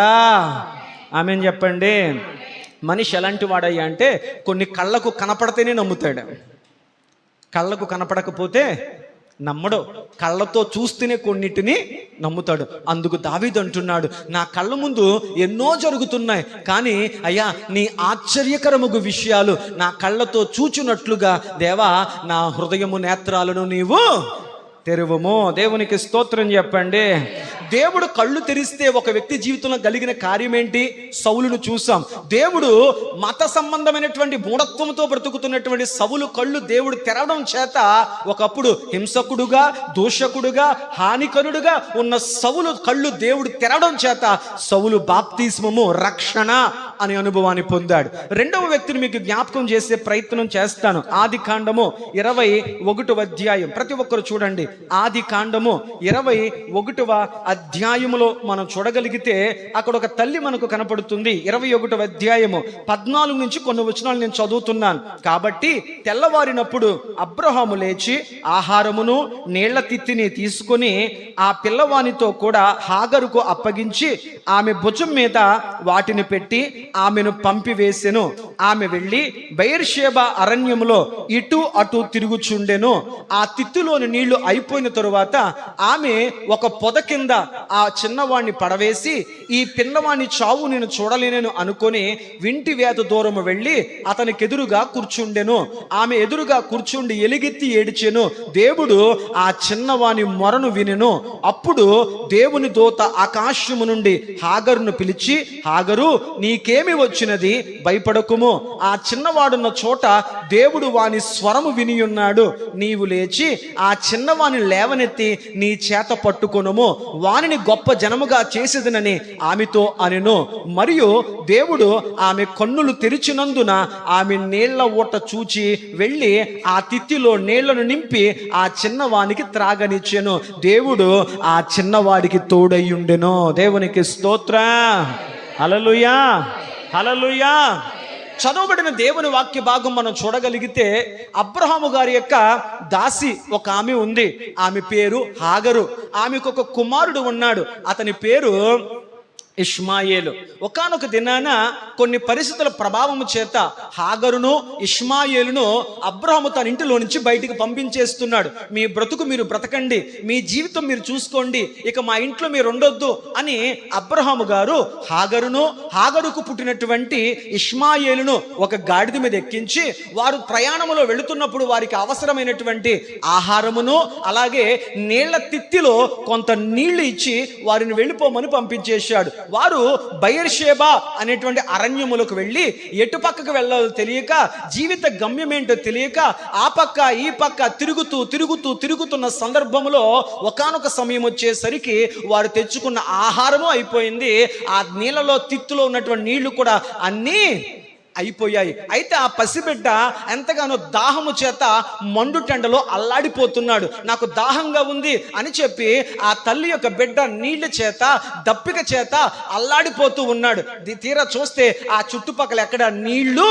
ఆమేన్ చెప్పండి. మనిషి ఎలాంటి వాడయ్యా అంటే కొన్ని కళ్ళకు కనపడితేనే నమ్ముతాడు, కళ్ళకు కనపడకపోతే నమ్మడు. కళ్ళతో చూస్తేనే కొన్నిటిని నమ్ముతాడు. అందుకు దావీదు అంటున్నాడు, నా కళ్ళ ముందు ఎన్నో జరుగుతున్నాయి, కానీ అయ్యా నీ ఆశ్చర్యకరముగు విషయాలు నా కళ్ళతో చూచున్నట్లుగా దేవా నా హృదయము నేత్రాలను నీవు తెరువము. దేవునికి స్తోత్రం చెప్పండి. దేవుడు కళ్ళు తెరిస్తే ఒక వ్యక్తి జీవితంలో కలిగిన కార్యం ఏంటి? సౌలును చూసాం. దేవుడు మత సంబంధమైనటువంటి మూఢత్వంతో బ్రతుకుతున్నటువంటి సౌలు కళ్ళు దేవుడు తెరవడం చేత ఒకప్పుడు హింసకుడుగా, దూషకుడుగా, హానికరుడుగా ఉన్న సౌలు కళ్ళు దేవుడు తెరవడం చేత సౌలు బాప్తిస్మము, రక్షణ అనే అనుభవాన్ని పొందాడు. రెండవ వ్యక్తిని మీకు జ్ఞాపకం చేసే ప్రయత్నం చేస్తాను. ఆదికాండము 21వ అధ్యాయం. ప్రతి ఒక్కరు చూడండి. ఆదికాండము 21వ అధ్యాయములో మనం చూడగలిగితే అక్కడ ఒక తల్లి మనకు కనపడుతుంది. 21వ అధ్యాయము 14 నుంచి కొన్ని వచనాలు నేను చదువుతున్నాను. కాబట్టి తెల్లవారినప్పుడు అబ్రహాము లేచి ఆహారమును నీళ్ల తిత్తిని తీసుకొని ఆ పిల్లవానితో కూడా హాగరుకు అప్పగించి ఆమె భుజం మీద వాటిని పెట్టి ఆమెను పంపివేసెను. ఆమె వెళ్ళి బెయేర్షెబా అరణ్యములో ఇటు అటు తిరుగుచుండెను. ఆ తిత్తులోని నీళ్లు అయిపోయిన తరువాత ఆమె ఒక పొద కింద ఆ చిన్నవాణ్ణి పడవేసి ఈ పిల్లవాణ్ణి చావు నేను చూడలేనని అనుకొని వింటి వేత దూరము వెళ్ళి అతనికి ఎదురుగా కూర్చుండెను. ఆమె ఎదురుగా కూర్చుండి ఎలుగెత్తి ఏడిచెను. దేవుడు ఆ చిన్నవాని మొరను వినెను. అప్పుడు దేవుని దూత ఆకాశము నుండి హాగరును పిలిచి, హాగరు నీకేమి వచ్చినది? భయపడకుము. ఆ చిన్నవాడున్న చోట దేవుడు వాని స్వరము వినియున్నాడు. నీవు లేచి ఆ చిన్నవాని లేవనెత్తి నీ చేత పట్టుకొనుము, వానిని గొప్ప జనముగా చేసేదనని ఆమెతో అనెను. మరియు దేవుడు ఆమె కన్నులు తెరిచినందున ఆమె నీళ్ల ఊట చూచి వెళ్ళి ఆ తిత్తిలో నీళ్లను నింపి ఆ చిన్నవానికి త్రాగనిచ్చెను. దేవుడు ఆ చిన్నవాడికి తోడయ్యుండెను. దేవునికి స్తోత్రం. హల్లెలూయా, హల్లెలూయా. చదవబడిన దేవుని వాక్య భాగం మనం చూడగలిగితే అబ్రహాము గారి యొక్క దాసి ఒక ఆమె ఉంది. ఆమె పేరు హాగరు. ఆమెకు ఒక కుమారుడు ఉన్నాడు. అతని పేరు ఇష్మాయేలు. ఒకానొక దినాన కొన్ని పరిస్థితుల ప్రభావము చేత హాగరును ఇష్మాయేలును అబ్రహాము తన ఇంటిలో నుంచి బయటికి పంపించేస్తున్నాడు. మీ బ్రతుకు మీరు బ్రతకండి, మీ జీవితం మీరు చూసుకోండి, ఇక మా ఇంట్లో మీరు ఉండొద్దు అని అబ్రహాము గారు హాగరుకు పుట్టినటువంటి ఇష్మాయేలును ఒక గాడిద మీద ఎక్కించి వారు ప్రయాణములో వెళుతున్నప్పుడు వారికి అవసరమైనటువంటి ఆహారమును అలాగే నీళ్ల తిత్తిలో కొంత నీళ్లు ఇచ్చి వారిని వెళ్ళిపోమని పంపించేశాడు. వారు బెయేర్షెబా అనేటువంటి అరణ్యములకు వెళ్ళి ఎటు పక్కకు వెళ్ళాలో తెలియక, జీవిత గమ్యం ఏంటో తెలియక ఆ పక్క ఈ పక్క తిరుగుతున్న సందర్భంలో ఒకానొక సమయం వచ్చేసరికి వారు తెచ్చుకున్న ఆహారము అయిపోయింది. ఆ నీళ్ళలో తిత్తులో ఉన్నటువంటి నీళ్లు కూడా అన్నీ అయిపోయాయి. అయితే ఆ పసిబిడ్డ ఎంతగానో దాహము చేత మండుటెండలో అల్లాడిపోతున్నాడు. నాకు దాహంగా ఉంది అని చెప్పి ఆ తల్లి యొక్క బిడ్డ నీళ్ల చేత దప్పిక చేత అల్లాడిపోతూ ఉన్నాడు. తీరా చూస్తే ఆ చుట్టుపక్కల ఎక్కడ నీళ్లు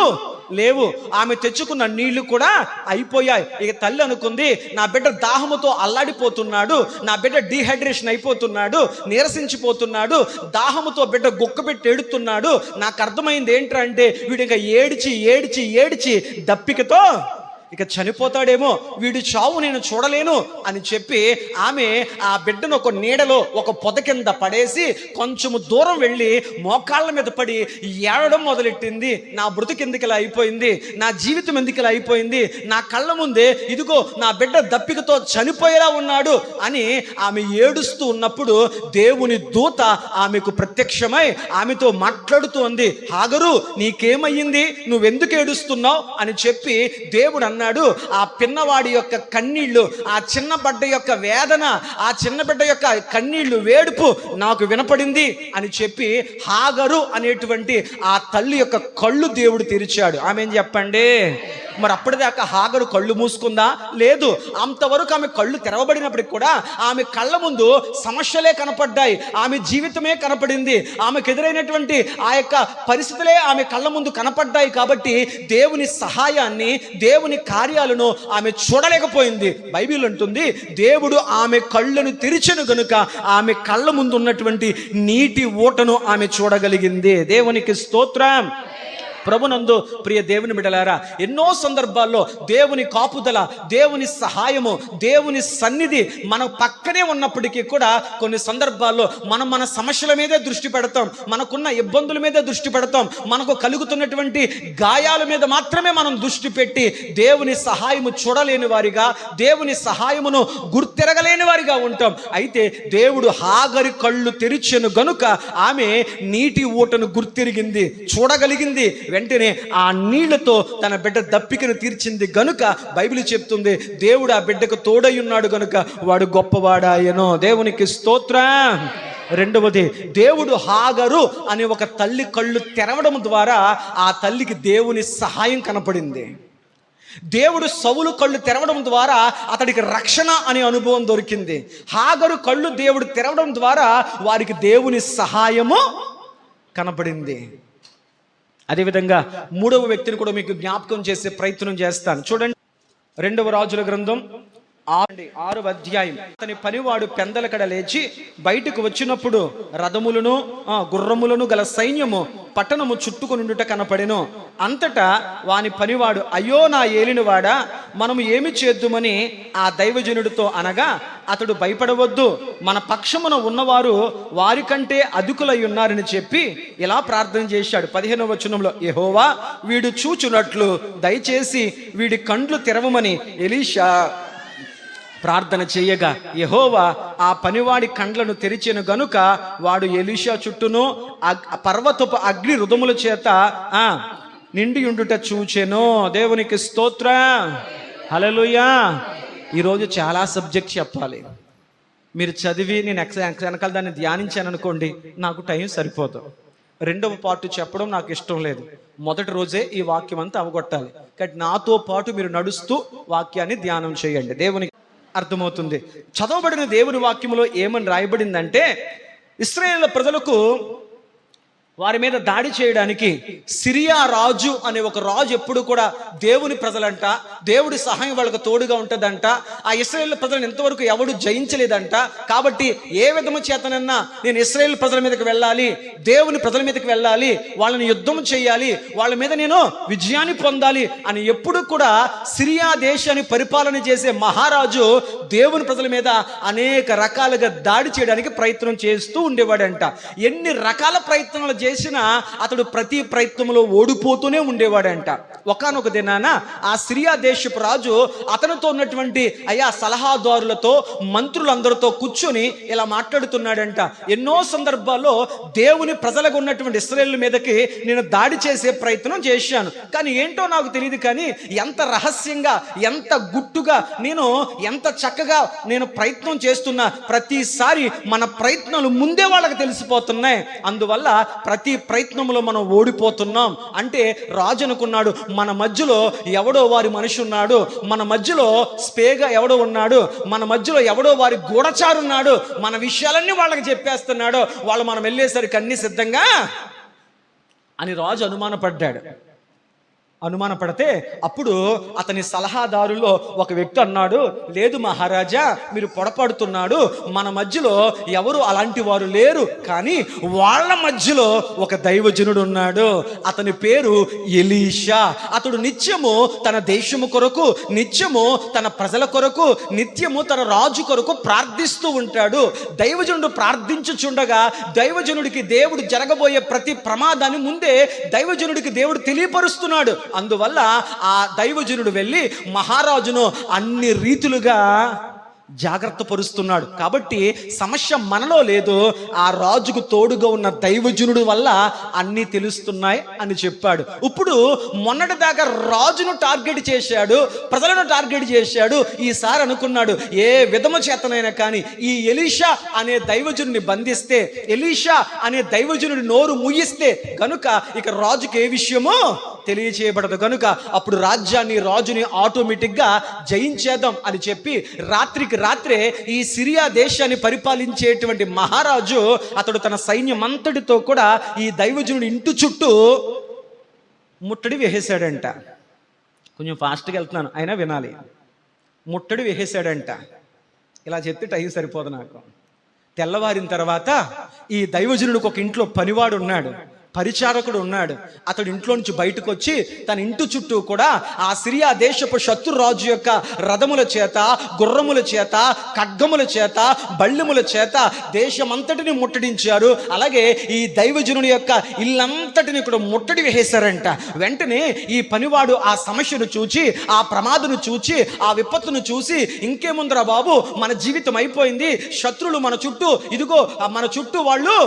లేవు. ఆమె తెచ్చుకున్న నీళ్లు కూడా అయిపోయాయి. ఇక తల్లి అనుకుంది, నా బిడ్డ దాహముతో అల్లాడిపోతున్నాడు, నా బిడ్డ డీహైడ్రేషన్ అయిపోతున్నాడు, నీరసించిపోతున్నాడు, దాహముతో బిడ్డ గుక్కబెట్టి ఏడుతున్నాడు. నాకు అర్థమైంది ఏంటంటే వీడు ఇంకా ఏడిచి ఏడిచి ఏడిచి దప్పికతో ఇక చనిపోతాడేమో, వీడి చావు నేను చూడలేను అని చెప్పి ఆమె ఆ బిడ్డను ఒక నీడలో ఒక పొద కింద పడేసి కొంచెము దూరం వెళ్ళి మోకాళ్ళ మీద పడి ఏడడం మొదలెట్టింది. నా బ్రతుకెందుకు ఇలా అయిపోయింది, నా జీవితం ఎందుకు ఇలా అయిపోయింది, నా కళ్ళ ముందే ఇదిగో నా బిడ్డ దప్పికతో చనిపోయేలా ఉన్నాడు అని ఆమె ఏడుస్తూ ఉన్నప్పుడు దేవుని దూత ఆమెకు ప్రత్యక్షమై ఆమెతో మాట్లాడుతూ ఉంది, హాగరు నీకేమయ్యింది, నువ్వెందుకు ఏడుస్తున్నావు అని చెప్పి దేవుడు అన్నాడు, ఆ పిన్నవాడి యొక్క కన్నీళ్లు, ఆ చిన్న బిడ్డ యొక్క వేదన, ఆ చిన్న బిడ్డ యొక్క కన్నీళ్లు వేడుపు నాకు వినపడింది అని చెప్పి హాగరు అనేటువంటి ఆ తల్లి యొక్క కళ్ళు దేవుడు తెరిచాడు. ఆమె ఏం చెప్పండి, మరి అప్పటిదాకా హాగరు కళ్ళు మూసుకుందా? లేదు. అంతవరకు ఆమె కళ్ళు తెరవబడినప్పటికి కూడా ఆమె కళ్ళ ముందు సమస్యలే కనపడ్డాయి, ఆమె జీవితమే కనపడింది, ఆమెకు ఎదురైనటువంటి ఆ యొక్క పరిస్థితులే ఆమె కళ్ళ ముందు కనపడ్డాయి. కాబట్టి దేవుని సహాయాన్ని, దేవుని కార్యాలను ఆమె చూడలేకపోయింది. బైబిల్ అంటుంది, దేవుడు ఆమె కళ్ళను తెరిచెను గనుక ఆమె కళ్ళ ముందు ఉన్నటువంటి నీటి ఊటను ఆమె చూడగలిగింది. దేవునికి స్తోత్రం. ప్రభునందు ప్రియ దేవుని బిడ్డలారా, ఎన్నో సందర్భాల్లో దేవుని కాపుదల, దేవుని సహాయము, దేవుని సన్నిధి మన పక్కనే ఉన్నప్పటికీ కూడా కొన్ని సందర్భాల్లో మనం మన సమస్యల మీదే దృష్టి పెడతాం, మనకున్న ఇబ్బందుల మీదే దృష్టి పెడతాం, మనకు కలుగుతున్నటువంటి గాయాల మీద మాత్రమే మనం దృష్టి పెట్టి దేవుని సహాయము చూడలేని వారిగా, దేవుని సహాయమును గుర్తెరగలేని వారిగా ఉంటాం. అయితే దేవుడు హాగరి కళ్ళు తెరిచెను గనుక ఆమె నీటి ఊటను గుర్తెరిగింది, చూడగలిగింది. వెంటనే ఆ నీళ్లతో తన బిడ్డ దప్పికను తీర్చింది గనుక బైబిల్ చెప్తుంది, దేవుడు ఆ బిడ్డకు తోడై ఉన్నాడు గనుక వాడు గొప్పవాడాయనో. దేవునికి స్తోత్రం. రెండవది, దేవుడు హాగరు అనే ఒక తల్లి కళ్ళు తెరవడం ద్వారా ఆ తల్లికి దేవుని సహాయం కనపడింది. దేవుడు సౌలు కళ్ళు తెరవడం ద్వారా అతడికి రక్షణ అనే అనుభవం దొరికింది. హాగరు కళ్ళు దేవుడు తెరవడం ద్వారా వారికి దేవుని సహాయము కనపడింది. అదేవిధంగా మూడవ వ్యక్తిని కూడా మీకు జ్ఞాపకం చేసే ప్రయత్నం చేస్తాను. చూడండి, 2వ రాజుల గ్రంథం 6వ అధ్యాయం. అతని పనివాడు పెందలకడ లేచి బయటకు వచ్చినప్పుడు రథములను గుర్రములను గల సైన్యము పట్టణము చుట్టుకొనుండుట కనపడెను. అంతటా వాని పనివాడు, అయ్యో నా ఏలినవాడా, మనము ఏమి చేద్దుమని ఆ దైవజనుడితో అనగా, అతడు భయపడవద్దు, మన పక్షమున ఉన్నవారు వారికంటే అధికులై ఉన్నారని చెప్పి ఇలా ప్రార్థన చేశాడు. 15వ వచనంలో, యెహోవా వీడు చూచునట్లు దయచేసి వీడి కండ్లు తెరవమని ఎలీషా ప్రార్థన చేయగా యెహోవా ఆ పనివాడి కండ్లను తెరిచెను గనుక వాడు ఎలీషా చుట్టూను పర్వతపు అగ్ని రుదముల చేత నిండి ఉండుట చూచెను. దేవునికి స్తోత్రం. హల్లెలూయా. ఈరోజు చాలా సబ్జెక్ట్ చెప్పాలి. మీరు చదివి నేను వెనకాల దాన్ని ధ్యానించాను అనుకోండి, నాకు టైం సరిపోదు. 2వ పార్ట్ చెప్పడం నాకు ఇష్టం లేదు. మొదటి రోజే ఈ వాక్యం అంతా అవగొట్టాలి. కాబట్టి నాతో పాటు మీరు నడుస్తూ వాక్యాన్ని ధ్యానం చేయండి. దేవునికి అర్థమవుతుంది. చదవబడిన దేవుని వాక్యములో ఏమని రాయబడిందంటే, ఇశ్రాయేలు ప్రజలకు వారి మీద దాడి చేయడానికి సిరియా రాజు అనే ఒక రాజు ఎప్పుడు కూడా దేవుని ప్రజలంట, దేవుడి సహాయం వాళ్ళకు తోడుగా ఉంటుందంట. ఆ ఇశ్రాయేలు ప్రజలను ఎంతవరకు ఎవడు జయించలేదంట. కాబట్టి ఏ విధము చేతనన్నా నేను ఇశ్రాయేలు ప్రజల మీదకి వెళ్ళాలి, దేవుని ప్రజల మీదకి వెళ్ళాలి, వాళ్ళని యుద్ధం చేయాలి, వాళ్ళ మీద నేను విజయాన్ని పొందాలి అని ఎప్పుడు కూడా సిరియా దేశాన్ని పరిపాలన చేసే మహారాజు దేవుని ప్రజల మీద అనేక రకాలుగా దాడి చేయడానికి ప్రయత్నం చేస్తూ ఉండేవాడంట. ఎన్ని రకాల ప్రయత్నాలు చేసినా అతడు ప్రతి ప్రయత్నంలో ఓడిపోతూనే ఉండేవాడంట. ఒకానొక దినాన ఆ సిరియా దేశపు రాజు అతనితో ఉన్నటువంటి సలహాదారులతో మంత్రులందరితో కూర్చొని ఇలా మాట్లాడుతున్నాడంట, ఎన్నో సందర్భాల్లో దేవుని ప్రజలకు ఉన్నటువంటి ఇశ్రాయేలు మీదకి నేను దాడి చేసే ప్రయత్నం చేశాను, కానీ ఏంటో నాకు తెలియదు, కానీ ఎంత రహస్యంగా ఎంత గుట్టుగా నేను ఎంత చక్కగా నేను ప్రయత్నం చేస్తున్నా ప్రతిసారి మన ప్రయత్నాలు ముందే వాళ్ళకి తెలిసిపోతున్నాయి. అందువల్ల ప్రతి ప్రయత్నంలో మనం ఓడిపోతున్నాం అంటే రాజు అనుకున్నాడు మన మధ్యలో ఎవడో వారి మనిషి ఉన్నాడు, మన మధ్యలో స్పేగా ఎవడో ఉన్నాడు, మన మధ్యలో ఎవడో వారి గూఢచారున్నాడు, మన విషయాలన్నీ వాళ్ళకి చెప్పేస్తున్నాడు, వాళ్ళు మనం వెళ్ళేసరికి అన్ని సిద్ధంగా అని రాజు అనుమానపడితే అప్పుడు అతని సలహాదారులో ఒక వ్యక్తి అన్నాడు, లేదు మహారాజా మీరు పొరపడుతున్నాడు, మన మధ్యలో ఎవరు అలాంటి వారు లేరు, కానీ వాళ్ళ మధ్యలో ఒక దైవజనుడు ఉన్నాడు, అతని పేరు ఎలీషా. అతడు నిత్యము తన దేశము కొరకు, నిత్యము తన ప్రజల కొరకు, నిత్యము తన రాజు కొరకు ప్రార్థిస్తూ ఉంటాడు. దైవజనుడు ప్రార్థించుచుండగా దైవజనుడికి దేవుడు జరగబోయే ప్రతి ప్రమాదాన్ని ముందే దైవజనుడికి దేవుడు తెలియపరుస్తున్నాడు. అందువల్ల ఆ దైవజనుడు వెళ్ళి మహారాజును అన్ని రీతులుగా జాగ్రత్త పరుస్తున్నాడు. కాబట్టి సమస్య మనలో లేదు, ఆ రాజుకు తోడుగా ఉన్న దైవజనుడు వల్ల అన్నీ తెలుస్తున్నాయి అని చెప్పాడు. ఇప్పుడు మొన్నటి దాకా రాజును టార్గెట్ చేశాడు, ప్రజలను టార్గెట్ చేశాడు. ఈసారి అనుకున్నాడు ఏ విధము చేతనైనా కానీ ఈ ఎలీషా అనే దైవజనుడిని బంధిస్తే, ఎలీషా అనే దైవజనుడి నోరు ముయ్యిస్తే కనుక ఇక రాజుకి ఏ విషయమో తెలియచేయబడదు, కనుక అప్పుడు రాజుని ఆటోమేటిక్గా జయించేద్దాం అని చెప్పి రాత్రే ఈ సిరియా దేశాన్ని పరిపాలించేటువంటి మహారాజు అతడు తన సైన్యం అంతటితో కూడా ఈ దైవజనుడి ఇంటి చుట్టూ ముట్టడి వేసేశాడంట. కొంచెం ఫాస్ట్గా వెళ్తున్నాను అయినా వినాలి. ముట్టడి వేసేశాడంట. ఇలా చెప్తే టైం సరిపోదు నాకు. తెల్లవారిన తర్వాత ఈ దైవజనుడికి ఒక ఇంట్లో పనివాడు ఉన్నాడు, పరిచారకుడు ఉన్నాడు. అతడు ఇంట్లో నుంచి బయటకు వచ్చి తన ఇంటి చుట్టూ కూడా ఆ సిరియా దేశపు శత్రు రాజు యొక్క రథముల చేత, గుర్రముల చేత, ఖడ్గముల చేత, బళ్ళెముల చేత దేశమంతటిని ముట్టడించారు. అలాగే ఈ దైవజనుడి యొక్క ఇల్లంతటిని కూడా ముట్టడి వేసేశారంట. వెంటనే ఈ పనివాడు ఆ సమస్యను చూచి, ఆ ప్రమాదను చూచి, ఆ విపత్తును చూసి ఇంకేముందిరా బాబు మన జీవితం అయిపోయింది, శత్రులు మన చుట్టూ, ఇదిగో మన చుట్టూ వాళ్ళు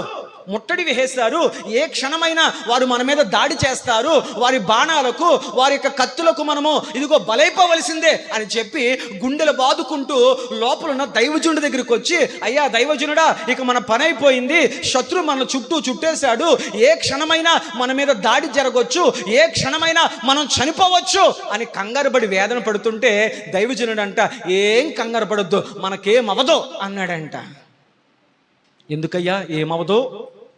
ముట్టడి వేసేస్తారు, ఏ క్షణమైనా వారు మన మీద దాడి చేస్తారు, వారి బాణాలకు వారి యొక్క కత్తులకు మనము ఇదిగో బలైపోవలసిందే అని చెప్పి గుండెలు బాదుకుంటూ లోపల ఉన్న దైవజనుడి దగ్గరికి వచ్చి, అయ్యా దైవజనుడా ఇక మన పని అయిపోయింది, శత్రు మన చుట్టూ చుట్టేశాడు, ఏ క్షణమైనా మన మీద దాడి జరగవచ్చు, ఏ క్షణమైనా మనం చనిపోవచ్చు అని కంగారుపడి వేదన పడుతుంటే దైవజనుడు అంట ఏం కంగారు పడొద్దు, మనకేమవదో అన్నాడంట. ఎందుకయ్యా ఏమవదో?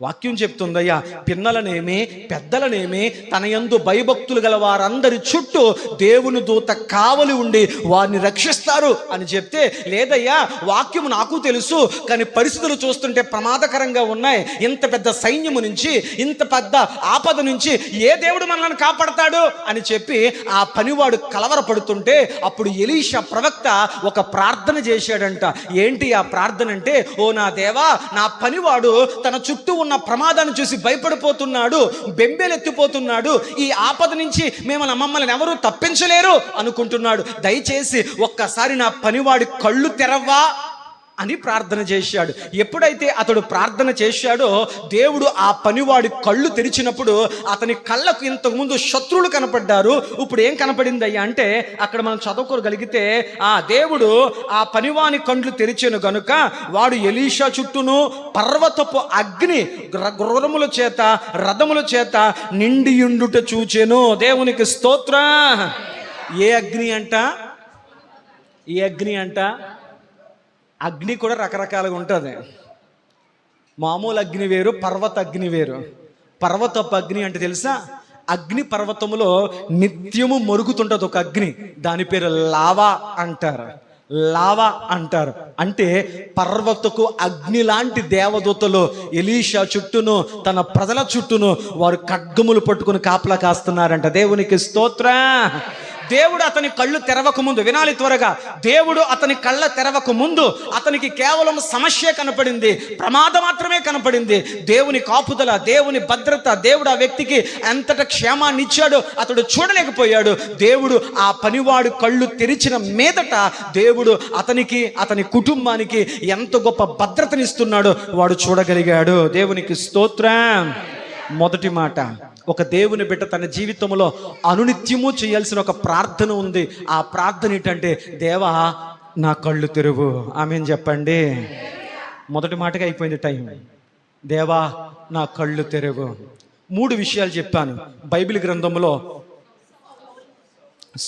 వాక్యం చెప్తుందయ్యా, పిన్నలనేమి పెద్దలనేమి తన యందు భయభక్తులు గల వారందరి చుట్టూ దేవుని దూత కావలి ఉండి వారిని రక్షిస్తారు అని చెప్తే, లేదయ్యా వాక్యం నాకు తెలుసు కానీ పరిస్థితులు చూస్తుంటే ప్రమాదకరంగా ఉన్నాయి, ఇంత పెద్ద సైన్యము నుంచి, ఇంత పెద్ద ఆపద నుంచి ఏ దేవుడు మనల్ని కాపాడతాడు అని చెప్పి ఆ పనివాడు కలవరపడుతుంటే అప్పుడు ఎలీషా ప్రవక్త ఒక ప్రార్థన చేశాడంట. ఏంటి ఆ ప్రార్థన అంటే, ఓ నా దేవా, నా పనివాడు తన చుట్టూ ఉన్న ప్రమాదాన్ని చూసి భయపడిపోతున్నాడు, బెంబేలెత్తిపోతున్నాడు, ఈ ఆపద నుంచి మమ్మల్ని ఎవరూ తప్పించలేరు అనుకుంటున్నాడు, దయచేసి ఒక్కసారి నా పనివాడి కళ్ళు తెరవ్వా అని ప్రార్థన చేశాడు. ఎప్పుడైతే అతడు ప్రార్థన చేశాడో దేవుడు ఆ పనివాడి కళ్ళు తెరిచినప్పుడు అతని కళ్ళకు ఇంతకుముందు శత్రువులు కనపడ్డారు, ఇప్పుడు ఏం కనపడిందయ్యా అంటే అక్కడ మనం చదువుకోగలిగితే ఆ దేవుడు ఆ పనివాని కండ్లు తెరిచెను గనుక వాడు ఎలీషా చుట్టూను పర్వతపు అగ్ని గుర్రముల చేత రథముల చేత నిండియుండుట చూచెను. దేవునికి స్తోత్రం. ఏ అగ్ని అంట? అగ్ని కూడా రకరకాలుగా ఉంటుంది. మామూలు అగ్ని వేరు, పర్వత అగ్ని వేరు. పర్వతపు అగ్ని అంటే తెలుసా? అగ్ని పర్వతములో నిత్యము మరుగుతుంటుంది ఒక అగ్ని, దాని పేరు లావా అంటారు. అంటే పర్వతకు అగ్ని లాంటి దేవదూతలు ఎలీషా చుట్టూను తన ప్రజల చుట్టూను వారు ఖడ్గములు పట్టుకుని కాపలా కాస్తున్నారంట. దేవునికి స్తోత్రం. దేవుడు అతని కళ్ళు తెరవక ముందు, వినాలి త్వరగా, దేవుడు అతని కళ్ళ తెరవక ముందు అతనికి కేవలం సమస్య కనపడింది, ప్రమాదం మాత్రమే కనపడింది. దేవుని కాపుదల, దేవుని భద్రత, దేవుడు ఆ వ్యక్తికి ఎంతట క్షేమాన్ని ఇచ్చాడు అతడు చూడలేకపోయాడు. దేవుడు ఆ పనివాడు కళ్ళు తెరిచిన మీదట దేవుడు అతనికి, అతని కుటుంబానికి ఎంత గొప్ప భద్రతనిస్తున్నాడో వాడు చూడగలిగాడు. దేవునికి స్తోత్రం. మొదటి మాట, ఒక దేవుని బిడ్డ తన జీవితంలో అనునిత్యము చేయాల్సిన ఒక ప్రార్థన ఉంది. ఆ ప్రార్థన ఏంటంటే, దేవా నా కళ్ళు తెరువు. ఆమేన్ చెప్పండి. మొదటి మాటగా అయిపోయింది టైం. దేవా నా కళ్ళు తెరువు. 3 విషయాలు చెప్పాను. బైబిల్ గ్రంథంలో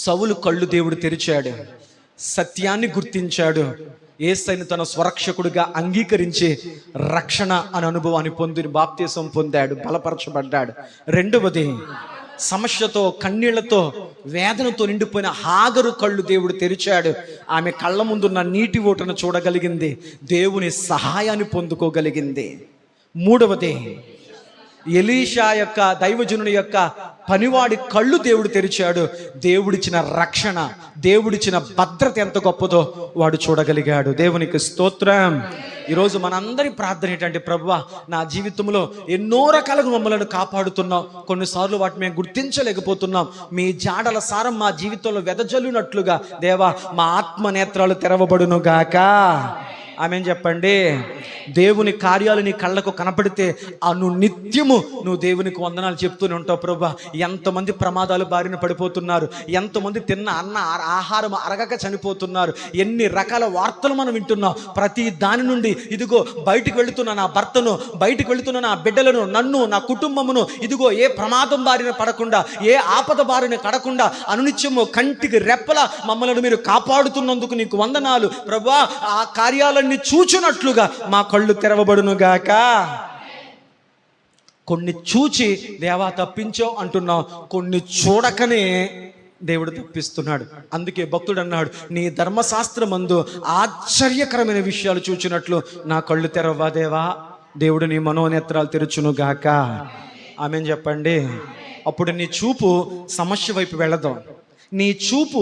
సౌలు కళ్ళు దేవుడు తెరిచాడు, సత్యాన్ని గుర్తించాడు, యేసయ్యను తన స్వరక్షకుడిగా అంగీకరించి రక్షణ అనే అనుభవాన్ని పొంది బాప్తిసం పొందాడు, బలపరచబడ్డాడు. రెండవది, సమస్యతో కన్నీళ్లతో వేదనతో నిండిపోయిన హాగరు కళ్ళు దేవుడు తెరిచాడు. ఆమె కళ్ళ ముందున్న నీటి ఓటను చూడగలిగింది, దేవుని సహాయాన్ని పొందుకోగలిగింది. మూడవది, ఎలీషా యొక్క దైవజనుని యొక్క పనివాడి కళ్ళు దేవుడు తెరిచాడు. దేవుడిచ్చిన రక్షణ, దేవుడిచ్చిన భద్రత ఎంత గొప్పదో వాడు చూడగలిగాడు. దేవునికి స్తోత్రం. ఈరోజు మనందరి ప్రార్థన ఏంటంటే, ప్రభువా నా జీవితంలో ఎన్నో రకాలుగా మమ్మల్ని కాపాడుతున్నాం, కొన్నిసార్లు వాటిని మేము గుర్తించలేకపోతున్నాం. మీ జాడల సారం మా జీవితంలో వెదజల్లునట్లుగా దేవా మా ఆత్మ నేత్రాలు తెరవబడును గాక. ఆమేన్ చెప్పండి. దేవుని కార్యాలు నీ కళ్ళకు కనపడితే నువ్వు నిత్యము నువ్వు దేవునికి వందనాలు చెప్తూనే ఉంటావు. ప్రభువా ఎంతమంది ప్రమాదాలు బారిన పడిపోతున్నారు, ఎంతమంది తిన్న ఆహారం అరగక చనిపోతున్నారు, ఎన్ని రకాల వార్తలు మనం వింటున్నాం. ప్రతి దాని నుండి ఇదిగో బయటికి వెళుతున్న నా భర్తను, బయటికి వెళుతున్న నా బిడ్డలను, నన్ను, నా కుటుంబమును ఇదిగో ఏ ప్రమాదం బారిన పడకుండా, ఏ ఆపద బారిన పడకుండా అనునిత్యము కంటికి రెప్పల మమ్మల్ని మీరు కాపాడుతున్నందుకు నీకు వందనాలు. ప్రభువా ఆ కార్యాలన్నీ చూచున్నట్లుగా మా కళ్ళు తెరవబడును గాక. కొన్ని చూచి దేవా తప్పించావు అంటున్నావు, కొన్ని చూడకనే దేవుడు తప్పిస్తున్నాడు. అందుకే భక్తుడు అన్నాడు, నీ ధర్మశాస్త్రమందు ఆశ్చర్యకరమైన విషయాలు చూచినట్లు నా కళ్ళు తెరవా దేవా. దేవుడు నీ మనోనేత్రాలు తెరుచును గాక. ఆమేన్ చెప్పండి. అప్పుడు నీ చూపు సమస్య వైపు వెళ్ళదు, నీ చూపు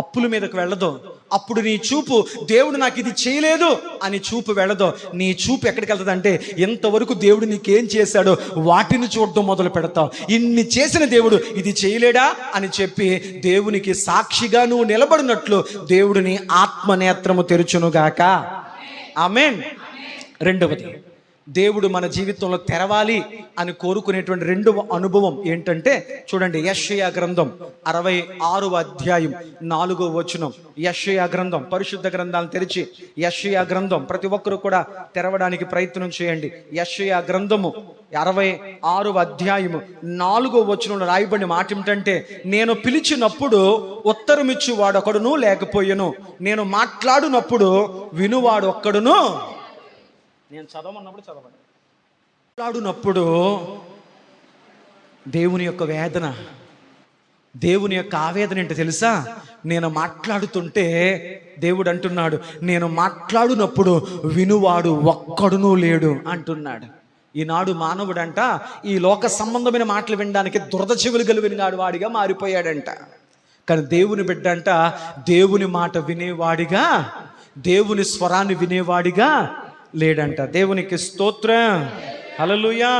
అప్పుల మీదకు వెళ్ళదు, అప్పుడు నీ చూపు దేవుడు నాకు ఇది చేయలేదు అని చూపు వెళ్ళదు. నీ చూపు ఎక్కడికి వెళ్తుంది అంటే, ఎంతవరకు దేవుడు నీకేం చేశాడో వాటిని చూడడం మొదలు పెడతావు. ఇన్ని చేసిన దేవుడు ఇది చేయలేడా అని చెప్పి దేవునికి సాక్షిగా నువ్వు నిలబడినట్లు దేవుడు నీ ఆత్మనేత్రము తెరుచునుగాక. ఆమేన్. రెండవది, దేవుడు మన జీవితంలో తెరవాలి అని కోరుకునేటువంటి రెండవ అనుభవం ఏంటంటే, చూడండి యెషయా గ్రంథం 66వ అధ్యాయం 4వ వచనం. యెషయా గ్రంథం, పరిశుద్ధ గ్రంథాలను తెరిచి యెషయా గ్రంథం ప్రతి ఒక్కరు కూడా తెరవడానికి ప్రయత్నం చేయండి. యెషయా గ్రంథము 66వ అధ్యాయము 4వ వచనంలో రాయబడిన మాట ఏమిటంటే, నేను పిలిచినప్పుడు ఉత్తరమిచ్చు వాడొకడును లేకపోయెను, నేను మాట్లాడినప్పుడు వినువాడు ఒక్కడును. నేను చదవమన్నప్పుడు చదవండి. మాట్లాడినప్పుడు దేవుని యొక్క వేదన, దేవుని యొక్క ఆవేదన ఏంటో తెలుసా? నేను మాట్లాడుతుంటే దేవుడు అంటున్నాడు, నేను మాట్లాడినప్పుడు వినువాడు ఒక్కడునూ లేడు అంటున్నాడు. ఈనాడు మానవుడంట ఈ లోక సంబంధమైన మాటలు వినడానికి దురద చెవులు కలిగిన వాడిగా మారిపోయాడంట. కానీ దేవుని బిడ్డ అంట దేవుని మాట వినేవాడిగా, దేవుని స్వరాన్ని వినేవాడిగా లేడంట. దేవునికి స్తోత్రం. హల్లెలూయా.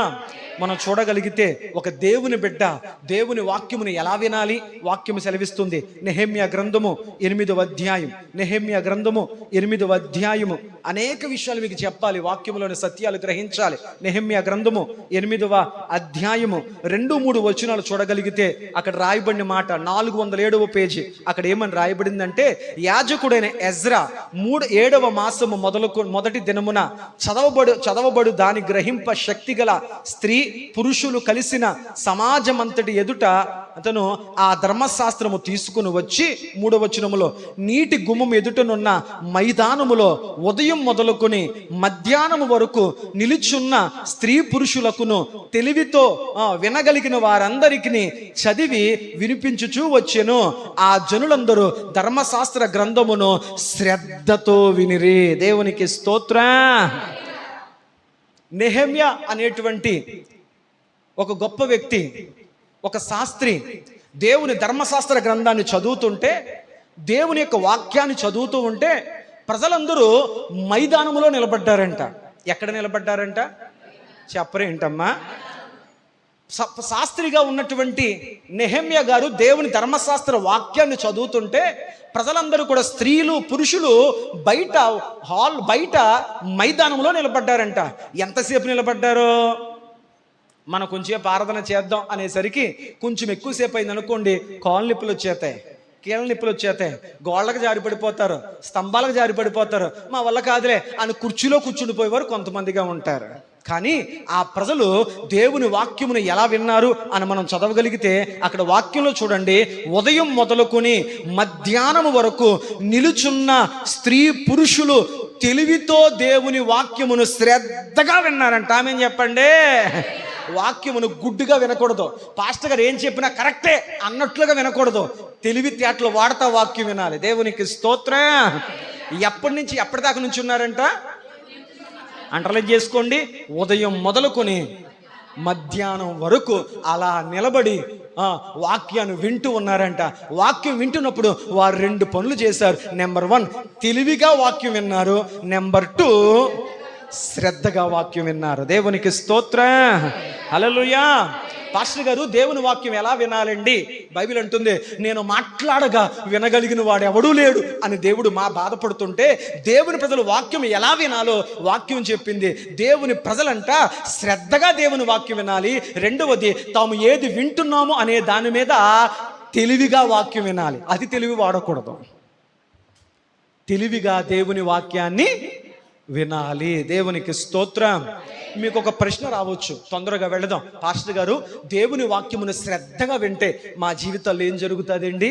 మనం చూడగలిగితే ఒక దేవుని బిడ్డ దేవుని వాక్యమును ఎలా వినాలి? వాక్యము సెలవిస్తుంది. నెహెమ్యా గ్రంథము 8వ అధ్యాయం, నెహెమ్యా గ్రంథము 8వ అధ్యాయము. అనేక విషయాలు మీకు చెప్పాలి, వాక్యములోని సత్యాలు గ్రహించాలి. నెహెమ్యా గ్రంథము 8వ అధ్యాయము 2-3 వచనాలు చూడగలిగితే అక్కడ రాయబడిన మాట 407వ పేజీ. అక్కడ ఏమని రాయబడిందంటే, యాజకుడైన ఎజ్రా 7వ మాసము మొదటి దినమున చదవబడు దాని గ్రహింప శక్తి గల స్త్రీ పురుషులు కలిసిన సమాజమంతటి ఎదుట అతను ఆ ధర్మశాస్త్రము తీసుకుని వచ్చి 3వ వచనములో, నీటి గుమ్మం ఎదుటనున్న మైదానములో ఉదయం మొదలుకొని మధ్యాహ్నం వరకు నిలుచున్న స్త్రీ పురుషులకును తెలివితో వినగలిగిన వారందరికీ చదివి వినిపించుచూ వచ్చెను. ఆ జనులందరూ ధర్మశాస్త్ర గ్రంథమును శ్రద్ధతో వినిరి. దేవునికి స్తోత్రం. నెహెమ్యా అనేటువంటి ఒక గొప్ప వ్యక్తి, ఒక శాస్త్రి దేవుని ధర్మశాస్త్ర గ్రంథాన్ని చదువుతుంటే, దేవుని యొక్క వాక్యాన్ని చదువుతూ ఉంటే ప్రజలందరూ మైదానములో నిలబడ్డారంట. ఎక్కడ నిలబడ్డారంట చెప్పరేంటమ్మా? శాస్త్రిగా ఉన్నటువంటి నెహెమ్యా గారు దేవుని ధర్మశాస్త్ర వాక్యాన్ని చదువుతుంటే ప్రజలందరూ కూడా, స్త్రీలు పురుషులు బయట మైదానంలో నిలబడ్డారంట. ఎంతసేపు నిలబడ్డారో? మనం కొంచెంసేపు ఆరాధన చేద్దాం అనేసరికి కొంచెం ఎక్కువసేపు అయింది అనుకోండి, కాళ్ళ నొప్పులు వచ్చేస్తాయి, కీళ్ళ నొప్పులు వచ్చేస్తాయి, గోళ్ళకు జారి పడిపోతారు, స్తంభాలకు జారి పడిపోతారు. మా వల్ల కాదులే అని కుర్చీలో కూర్చుండిపోయేవారు కొంతమందిగా ఉంటారు. కానీ ఆ ప్రజలు దేవుని వాక్యమును ఎలా విన్నారు అని మనం చదవగలిగితే అక్కడ వాక్యంలో చూడండి, ఉదయం మొదలుకొని మధ్యాహ్నం వరకు నిలుచున్న స్త్రీ పురుషులు తెలివితో దేవుని వాక్యమును శ్రద్ధగా విన్నారంట. ఆమె చెప్పండి, వాక్యమును గుడ్డుగా వినకూడదు. పాస్టర్ గారు ఏం చెప్పినా కరెక్టే అన్నట్లుగా వినకూడదు. తెలివితేటలు వాడతా వాక్యం వినాలి. దేవునికి స్తోత్రం. ఎప్పటి నుంచి ఎప్పటిదాకా నుంచి ఉన్నారంట? అంటర్లైన్ చేసుకోండి. ఉదయం మొదలుకొని మధ్యాహ్నం వరకు అలా నిలబడి వాక్యాన్ని వింటూ ఉన్నారంట. వాక్యం వింటున్నప్పుడు వారు 2 పనులు చేశారు. నెంబర్ 1 తెలివిగా వాక్యం విన్నారు. నెంబర్ 2 శ్రద్ధగా వాక్యం విన్నారు. దేవునికి స్తోత్రం. హల్లెలూయా. పాస్టర్ గారు, దేవుని వాక్యం ఎలా వినాలండి? బైబిల్ అంటుంది, నేను మాట్లాడగా వినగలిగిన వాడు ఎవడూ లేడు అని దేవుడు బాధపడుతుంటే, దేవుని ప్రజలు వాక్యం ఎలా వినాలో వాక్యం చెప్పింది. దేవుని ప్రజలంట శ్రద్ధగా దేవుని వాక్యం వినాలి. రెండవది, తాము ఏది వింటున్నామో అనే దాని మీద తెలివిగా వాక్యం వినాలి. అది తెలివి వాడకూడదు. తెలివిగా దేవుని వాక్యాన్ని వినాలి. దేవునికి స్తోత్రం. మీకు ఒక ప్రశ్న రావచ్చు, తొందరగా వెళదాం. పాస్టర్ గారు, దేవుని వాక్యమును శ్రద్ధగా వింటే మా జీవితాల్లో ఏం జరుగుతుందండి?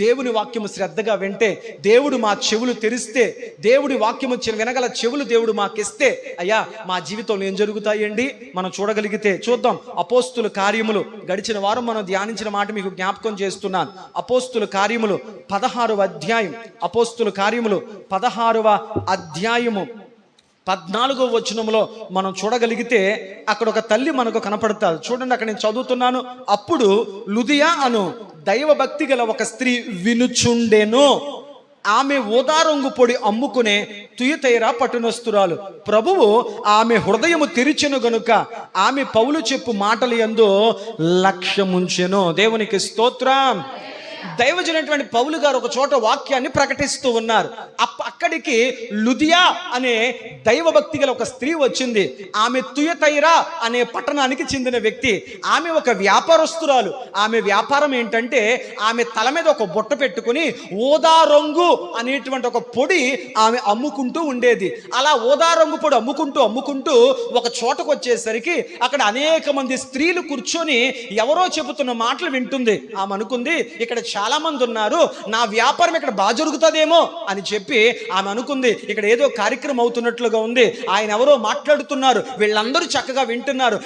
దేవుని వాక్యము శ్రద్ధగా వింటే, దేవుడు మా చెవులు తెరిస్తే, దేవుడి వాక్యము వినగల చెవులు దేవుడు మాకిస్తే, అయ్యా మా జీవితంలో ఏం జరుగుతాయండి? మనం చూడగలిగితే చూద్దాం. అపోస్తుల కార్యములు, గడిచిన వారం మనం ధ్యానించిన మాట మీకు జ్ఞాపకం చేస్తున్నాను. అపోస్తుల కార్యములు 16వ అధ్యాయం. అపోస్తుల కార్యములు 16వ అధ్యాయము 14వ వచనంలో మనం చూడగలిగితే అక్కడ ఒక తల్లి మనకు కనపడతారు. చూడండి, అక్కడ నేను చదువుతున్నాను. అప్పుడు లుదియా అను దైవభక్తి గల ఒక స్త్రీ వినుచుండెను. ఆమె ఊదా రంగు పొడి అమ్ముకునే తుయతైరా పట్టణస్తురాలు. ప్రభువు ఆమె హృదయము తెరిచెను గనుక ఆమె పౌలు చెప్పు మాటలు యందు లక్ష్యముంచెను. దేవునికి స్తోత్రం. దైవజనటువంటి పౌలు గారు ఒక చోట వాక్యాన్ని ప్రకటిస్తూ ఉన్నారు. అక్కడికి లుదియా అనే దైవభక్తి గల ఒక స్త్రీ వచ్చింది. ఆమె తుయతైరా అనే పట్టణానికి చెందిన వ్యక్తి. ఆమె ఒక వ్యాపారస్తురాలు. ఆమె వ్యాపారం ఏంటంటే, ఆమె తల మీద ఒక బుట్ట పెట్టుకుని ఊదా రంగు అనేటువంటి ఒక పొడి ఆమె అమ్ముకుంటూ ఉండేది. అలా ఊదా రంగు పొడి అమ్ముకుంటూ ఒక చోటకు వచ్చేసరికి అక్కడ అనేక మంది స్త్రీలు కూర్చొని ఎవరో చెబుతున్న మాటలు వింటుంది. ఆమె అనుకుంది, ఇక్కడ చాలా మంది ఉన్నారు, నా వ్యాపారం ఇక్కడ బాగా జరుగుతుందేమో అని చెప్పి ఆమె అనుకుంది. ఇక్కడ ఏదో కార్యక్రమం అవుతున్నట్లుగా ఉంది, ఆయన ఎవరో మాట్లాడుతున్నారు, వీళ్ళందరూ చక్కగా వింటున్నారు,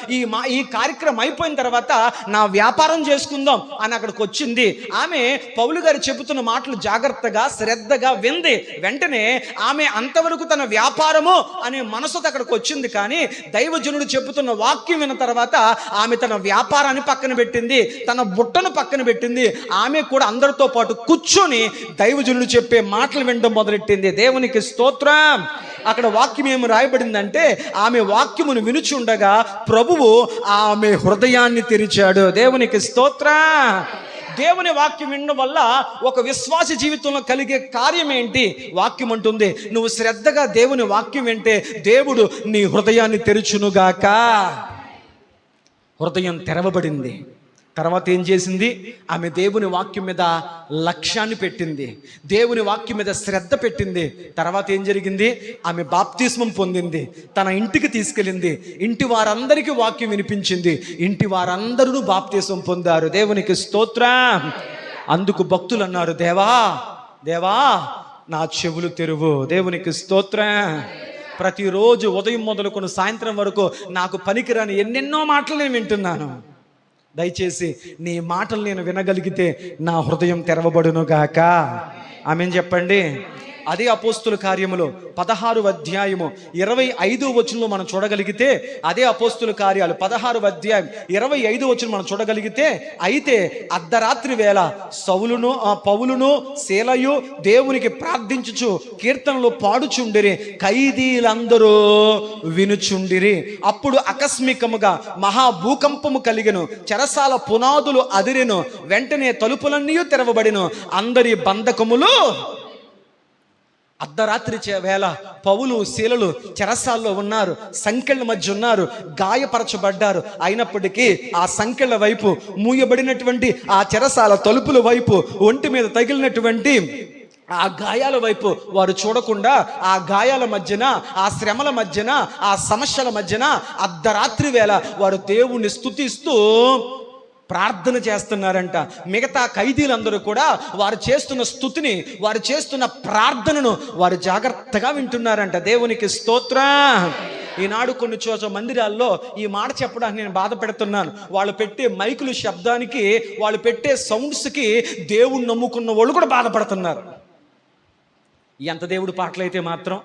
ఈ కార్యక్రమం అయిపోయిన తర్వాత నా వ్యాపారం చేసుకుందాం అని అక్కడికి వచ్చింది. ఆమె పౌలు గారు చెబుతున్న మాటలు జాగ్రత్తగా శ్రద్ధగా వింది. వెంటనే ఆమె అంతవరకు తన వ్యాపారము అనే మనసుతో అక్కడికి వచ్చింది. కానీ దైవజనుడు చెబుతున్న వాక్యం విన్న తర్వాత ఆమె తన వ్యాపారాన్ని పక్కన పెట్టింది, తన బుట్టను పక్కన పెట్టింది. ఆమె కూడా అందరితో పాటు కూర్చొని దైవజనుడు చెప్పే మాటలు వినడం మొదలెట్టింది. దేవునికి స్తోత్రం. అక్కడ వాక్యం ఏమి రాయబడిందంటే, ఆమె వాక్యమును వినుచుండగా ప్రభువు ఆమె హృదయాన్ని తెరిచాడు. దేవునికి స్తోత్రం. దేవుని వాక్యం వినడం వల్ల ఒక విశ్వాస జీవితంలో కలిగే కార్యం ఏంటి? వాక్యం అంటుంది, నువ్వు శ్రద్ధగా దేవుని వాక్యం వింటే దేవుడు నీ హృదయాన్ని తెరుచునుగాక. హృదయం తెరవబడింది. తర్వాత ఏం చేసింది? ఆమె దేవుని వాక్యం మీద లక్ష్యాన్ని పెట్టింది, దేవుని వాక్యం మీద శ్రద్ధ పెట్టింది. తర్వాత ఏం జరిగింది? ఆమె బాప్తిస్మం పొందింది, తన ఇంటికి తీసుకెళ్ళింది, ఇంటి వారందరికీ వాక్యం వినిపించింది, ఇంటి వారందరూ బాప్తిస్మం పొందారు. దేవునికి స్తోత్రం. అందుకు భక్తులు అన్నారు, దేవా దేవా నా చెవులు తెరువు. దేవునికి స్తోత్రం. ప్రతిరోజు ఉదయం మొదలుకొని సాయంత్రం వరకు నాకు పనికిరాని ఎన్నెన్నో మాటలు నేను వింటున్నాను. దయచేసి నీ మాటలు నేను వినగలిగితే నా హృదయం తెరవబడునుగాక. ఆమేన్ చెప్పండి. అదే అపోస్తుల కార్యములో 16వ అధ్యాయము 25వ వచనంలో మనం చూడగలిగితే, అదే అపోస్తుల కార్యాలు 16వ అధ్యాయం 25వ వచనం మనం చూడగలిగితే, అయితే అర్ధరాత్రి వేళ పౌలును శీలయు దేవునికి ప్రార్థించుచు కీర్తనలు పాడుచుండిరి, ఖైదీలందరూ వినుచుండిరి. అప్పుడు అకస్మికముగా మహాభూకంపము కలిగెను, చెరసాల పునాదులు అదిరెను, వెంటనే తలుపులన్నీ తెరవబడిను, అందరి బంధకములు. అర్ధరాత్రి వేళ పౌలు శీలలు చెరసాల్లో ఉన్నారు, సంకెళ్ళ మధ్య ఉన్నారు, గాయపరచబడ్డారు. అయినప్పటికీ ఆ సంకెళ్ళ వైపు, మూయబడినటువంటి ఆ చెరసాల తలుపుల వైపు, ఒంటి మీద తగిలినటువంటి ఆ గాయాల వైపు వారు చూడకుండా ఆ గాయాల మధ్యన, ఆ శ్రమల మధ్యన, ఆ సమస్యల మధ్యన అర్ధరాత్రి వేళ వారు దేవుణ్ణి స్తుతిస్తూ ప్రార్థన చేస్తున్నారంట. మిగతా ఖైదీలందరూ కూడా వారు చేస్తున్న స్తుతిని, వారు చేస్తున్న ప్రార్థనను వారు జాగ్రత్తగా వింటున్నారంట. దేవునికి స్తోత్రం. ఈనాడు కొన్ని చోట్ల మందిరాల్లో ఈ మాట చెప్పడానికి నేను బాధ పెడుతున్నాను. వాళ్ళు పెట్టే మైకులు శబ్దానికి, వాళ్ళు పెట్టే సౌండ్స్కి దేవుణ్ణి నమ్ముకున్న వాళ్ళు కూడా బాధపడుతున్నారు. ఎంత దేవుడి పాటలు అయితే మాత్రం,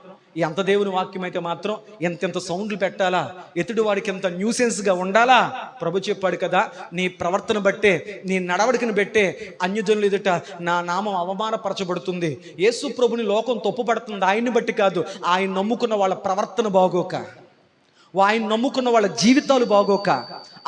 ఎంత దేవుని వాక్యం అయితే మాత్రం ఎంతెంత సౌండ్లు పెట్టాలా, ఎదుటి వాడికి ఎంత న్యూసెన్స్గా ఉండాలా? ప్రభు చెప్పాడు కదా, నీ ప్రవర్తన బట్టే, నీ నడవడికను బట్టే అన్యజనులు ఎదుట నా నామం అవమానపరచబడుతుంది. యేసు ప్రభుని లోకం తప్పుపడుతుంది ఆయన్ని బట్టి కాదు, ఆయన నమ్ముకున్న వాళ్ళ ప్రవర్తన బాగోక, ఆయన నమ్ముకున్న వాళ్ళ జీవితాలు బాగోక,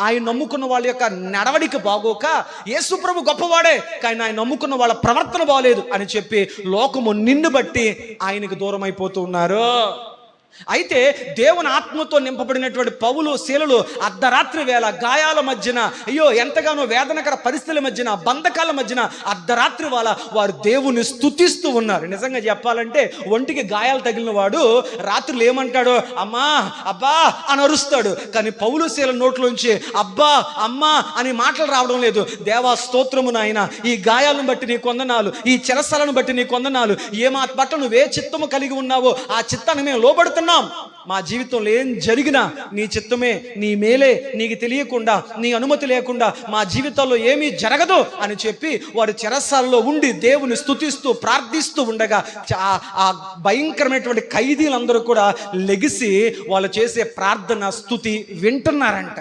ఆయన నమ్ముకున్న వాళ్ళ యొక్క నడవడిక బాగోక, యేసు ప్రభు గొప్పవాడే కానీ ఆయన నమ్ముకున్న వాళ్ళ ప్రవర్తన బాగలేదు అని చెప్పి లోకము నిన్ను బట్టి ఆయనకు దూరం అయిపోతూ ఉన్నారు. అయితే దేవుని ఆత్మతో నింపబడినటువంటి పౌలు శీలలు అర్ధరాత్రి వేళ గాయాల మధ్యన, అయ్యో ఎంతగానో వేదనకర పరిస్థితుల మధ్యన, బంధకాల మధ్యన అర్ధరాత్రి వేళ వారు దేవుని స్తుతిస్తూ ఉన్నారు. నిజంగా చెప్పాలంటే ఒంటికి గాయాలు తగిలిన వాడు రాత్రులు ఏమంటాడో అమ్మా అబ్బా అని అరుస్తాడు. కానీ పౌలు శీల నోట్లోంచి అబ్బా అమ్మా అని మాటలు రావడం లేదు. దేవా స్తోత్రము నాయన, ఈ గాయాలను బట్టి నీ కొందనాలు, ఈ చెరసలను బట్టి నీ కొందనాలు, మా పట్ల నువ్వే చిత్తము కలిగి ఉన్నావో ఆ చిత్తాన్ని మేము లోబడుతున్నాం. మా జీవితంలో ఏం జరిగినా నీ చిత్తమే, నీ మేలే, నీకు తెలియకుండా, నీ అనుమతి లేకుండా మా జీవితాల్లో ఏమీ జరగదు అని చెప్పి వారు చెరసాలలో ఉండి దేవుని స్తుతిస్తూ ప్రార్థిస్తూ ఉండగా ఆ భయంకరమైనటువంటి ఖైదీలందరూ కూడా లెగిసి వాళ్ళు చేసే ప్రార్థన స్తుతి వింటున్నారంట.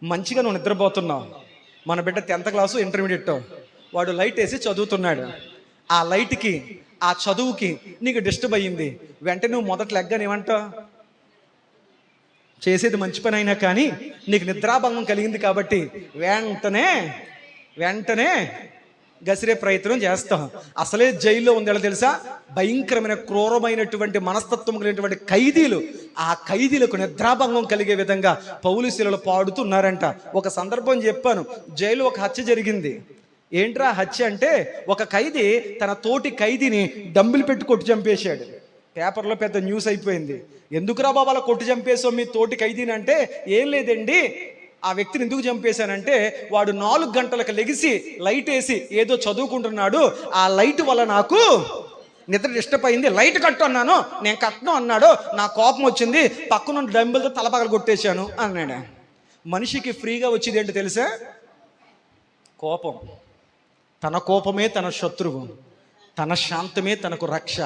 మంచిగా నువ్వు నిద్రపోతున్నావు. మన బిడ్డ 10th క్లాసు ఇంటర్మీడియట్, వాడు లైట్ వేసి చదువుతున్నాడు. ఆ లైట్కి, ఆ చదువుకి నీకు డిస్టర్బ్ అయ్యింది. వెంటనే నువ్వు మొదటి లెగ్గని ఏమంటావు? చేసేది మంచి పని అయినా కానీ నీకు నిద్రాభంగం కలిగింది కాబట్టి వెంటనే గసిరే ప్రయత్నం చేస్తాం. అసలే జైల్లో ఉంది ఎలా తెలుసా? భయంకరమైన క్రూరమైనటువంటి మనస్తత్వం కలిగినటువంటి ఖైదీలు. ఆ ఖైదీలకు నిద్రాభంగం కలిగే విధంగా పౌలు శీలలు పాడుతున్నారంట. ఒక సందర్భం చెప్పాను, జైలు ఒక హత్య జరిగింది. ఏంట్రా హత్య అంటే, ఒక ఖైదీ తన తోటి ఖైదీని డంబులు పెట్టి కొట్టి చంపేశాడు. పేపర్లో పెద్ద న్యూస్ అయిపోయింది. ఎందుకురా బాబా అలా కొట్టి చంపేసాం మీ తోటి ఖైదీని అంటే, ఏం లేదండి ఆ వ్యక్తిని ఎందుకు చంపేశానంటే వాడు 4 గంటలకు లెగిసి లైట్ వేసి ఏదో చదువుకుంటున్నాడు, ఆ లైట్ వల్ల నాకు నిద్ర డిస్టర్బ్ అయింది, లైట్ కట్టు అన్నాను, నేను కట్టను అన్నాడు, నా కోపం వచ్చింది, పక్కన డంబులతో తలపగలు కొట్టేశాను అన్నాడు. మనిషికి ఫ్రీగా వచ్చేది ఏంటో తెలుసా? కోపం. తన కోపమే తన శత్రువు, తన శాంతమే తనకు రక్ష.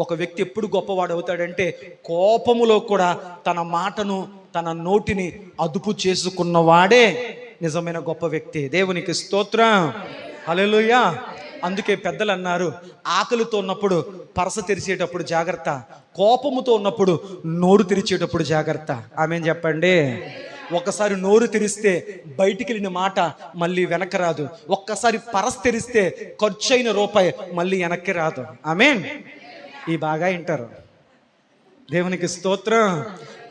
ఒక వ్యక్తి ఎప్పుడు గొప్పవాడు అవుతాడంటే కోపములో కూడా తన మాటను, తన నోటిని అదుపు చేసుకున్నవాడే నిజమైన గొప్ప వ్యక్తి. దేవునికి స్తోత్రం, హల్లెలూయా. అందుకే పెద్దలు అన్నారు, ఆకలితో ఉన్నప్పుడు పరస తెరిచేటప్పుడు జాగ్రత్త, కోపముతో ఉన్నప్పుడు నోరు తెరిచేటప్పుడు జాగ్రత్త. ఆమేన్ చెప్పండి. ఒక్కసారి నోరు తెరిస్తే బయటికి వెళ్ళిన మాట మళ్ళీ వెనక్కి రాదు. ఒక్కసారి పరస తెరిస్తే ఖర్చు అయిన రూపాయి మళ్ళీ వెనక్కి రాదు. ఆమేన్. ఈ బాగా వింటారు. దేవునికి స్తోత్రం.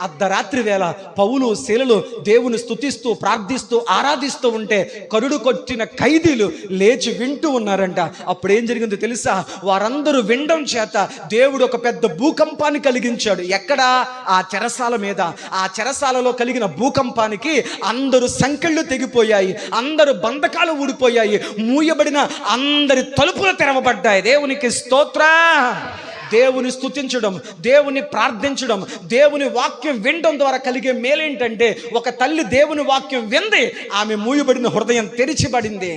అర్ధరాత్రి వేళ పౌలు శీలలు దేవుని స్తుతిస్తూ ప్రార్థిస్తూ ఆరాధిస్తూ ఉంటే కరుడు కొట్టిన ఖైదీలు లేచి వింటూ ఉన్నారంట. అప్పుడు ఏం జరిగిందో తెలుసా? వారందరూ వినడం చేత దేవుడు ఒక పెద్ద భూకంపాన్ని కలిగించాడు. ఎక్కడ? ఆ చెరసాల మీద. ఆ చెరసాలలో కలిగిన భూకంపానికి అందరూ సంకెళ్ళు తెగిపోయాయి, అందరూ బంధకాలు ఊడిపోయాయి, మూయబడిన అందరి తలుపులు తెరవబడ్డాయి. దేవునికి స్తోత్రం. దేవుని స్తుతించడం, దేవుని ప్రార్థించడం, దేవుని వాక్యం వినడం ద్వారా కలిగే మేలేంటంటే, ఒక తల్లి దేవుని వాక్యం వింది, ఆమె మూయబడిన హృదయం తెరిచిబడింది.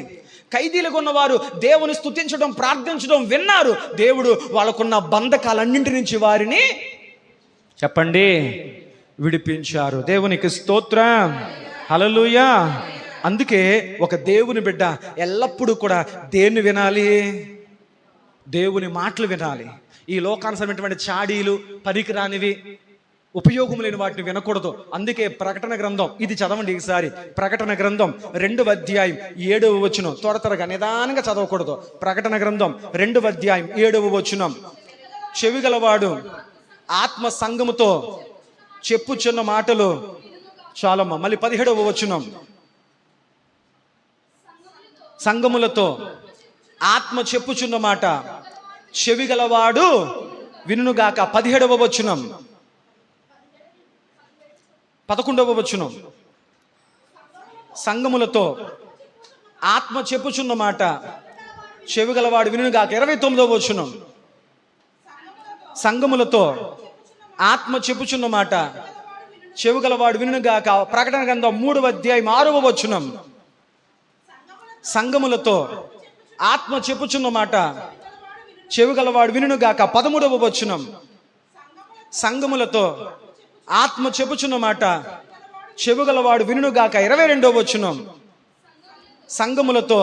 ఖైదీలుగా ఉన్నవారు దేవుని స్తుతించడం ప్రార్థించడం విన్నారు. దేవుడు వాళ్ళకున్న బంధకాలన్నింటి నుంచి వారిని చెప్పండి విడిపించారు. దేవునికి స్తోత్రం, హల్లెలూయా. అందుకే ఒక దేవుని బిడ్డ ఎల్లప్పుడూ కూడా దేన్ని వినాలి? దేవుని మాటలు వినాలి. ఈ లోకానుసమైనటువంటి చాడీలు, పనికిరానివి, ఉపయోగం లేని వాటిని వినకూడదు. అందుకే ప్రకటన గ్రంథం, ఇది చదవండి ఈసారి. ప్రకటన గ్రంథం 2వ అధ్యాయం 7వ వచనం. త్వరగా నిదానంగా చదవకూడదు. ప్రకటన గ్రంథం 2వ అధ్యాయం 7వ వచనం. చెవిగలవాడు ఆత్మ సంగముతో చెప్పుచున్న మాటలు చాలమ్మ. మళ్ళీ 17వ వచనం. సంఘములతో ఆత్మ చెప్పుచున్న మాట చెవి గలవాడు వినుగాక. 17వ వచనం, 11వ వచనం. సంఘములతో ఆత్మ చెప్పుచున్న మాట చెవి గలవాడు వినుగాక. 29వ వచనం. సంఘములతో ఆత్మ చెప్పుచున్న మాట చెవి గలవాడు వినుగాక. ప్రకటన గ్రంథం 3వ అధ్యాయం 6వ వచనం. సంఘములతో ఆత్మ చెప్పుచున్న మాట చెవి గలవాడు వినుగాక. 13వ వచనం. సంఘములతో ఆత్మ చెప్పుచున్న మాట చెవి గలవాడు వినుగాక. 22వ వచనం. సంఘములతో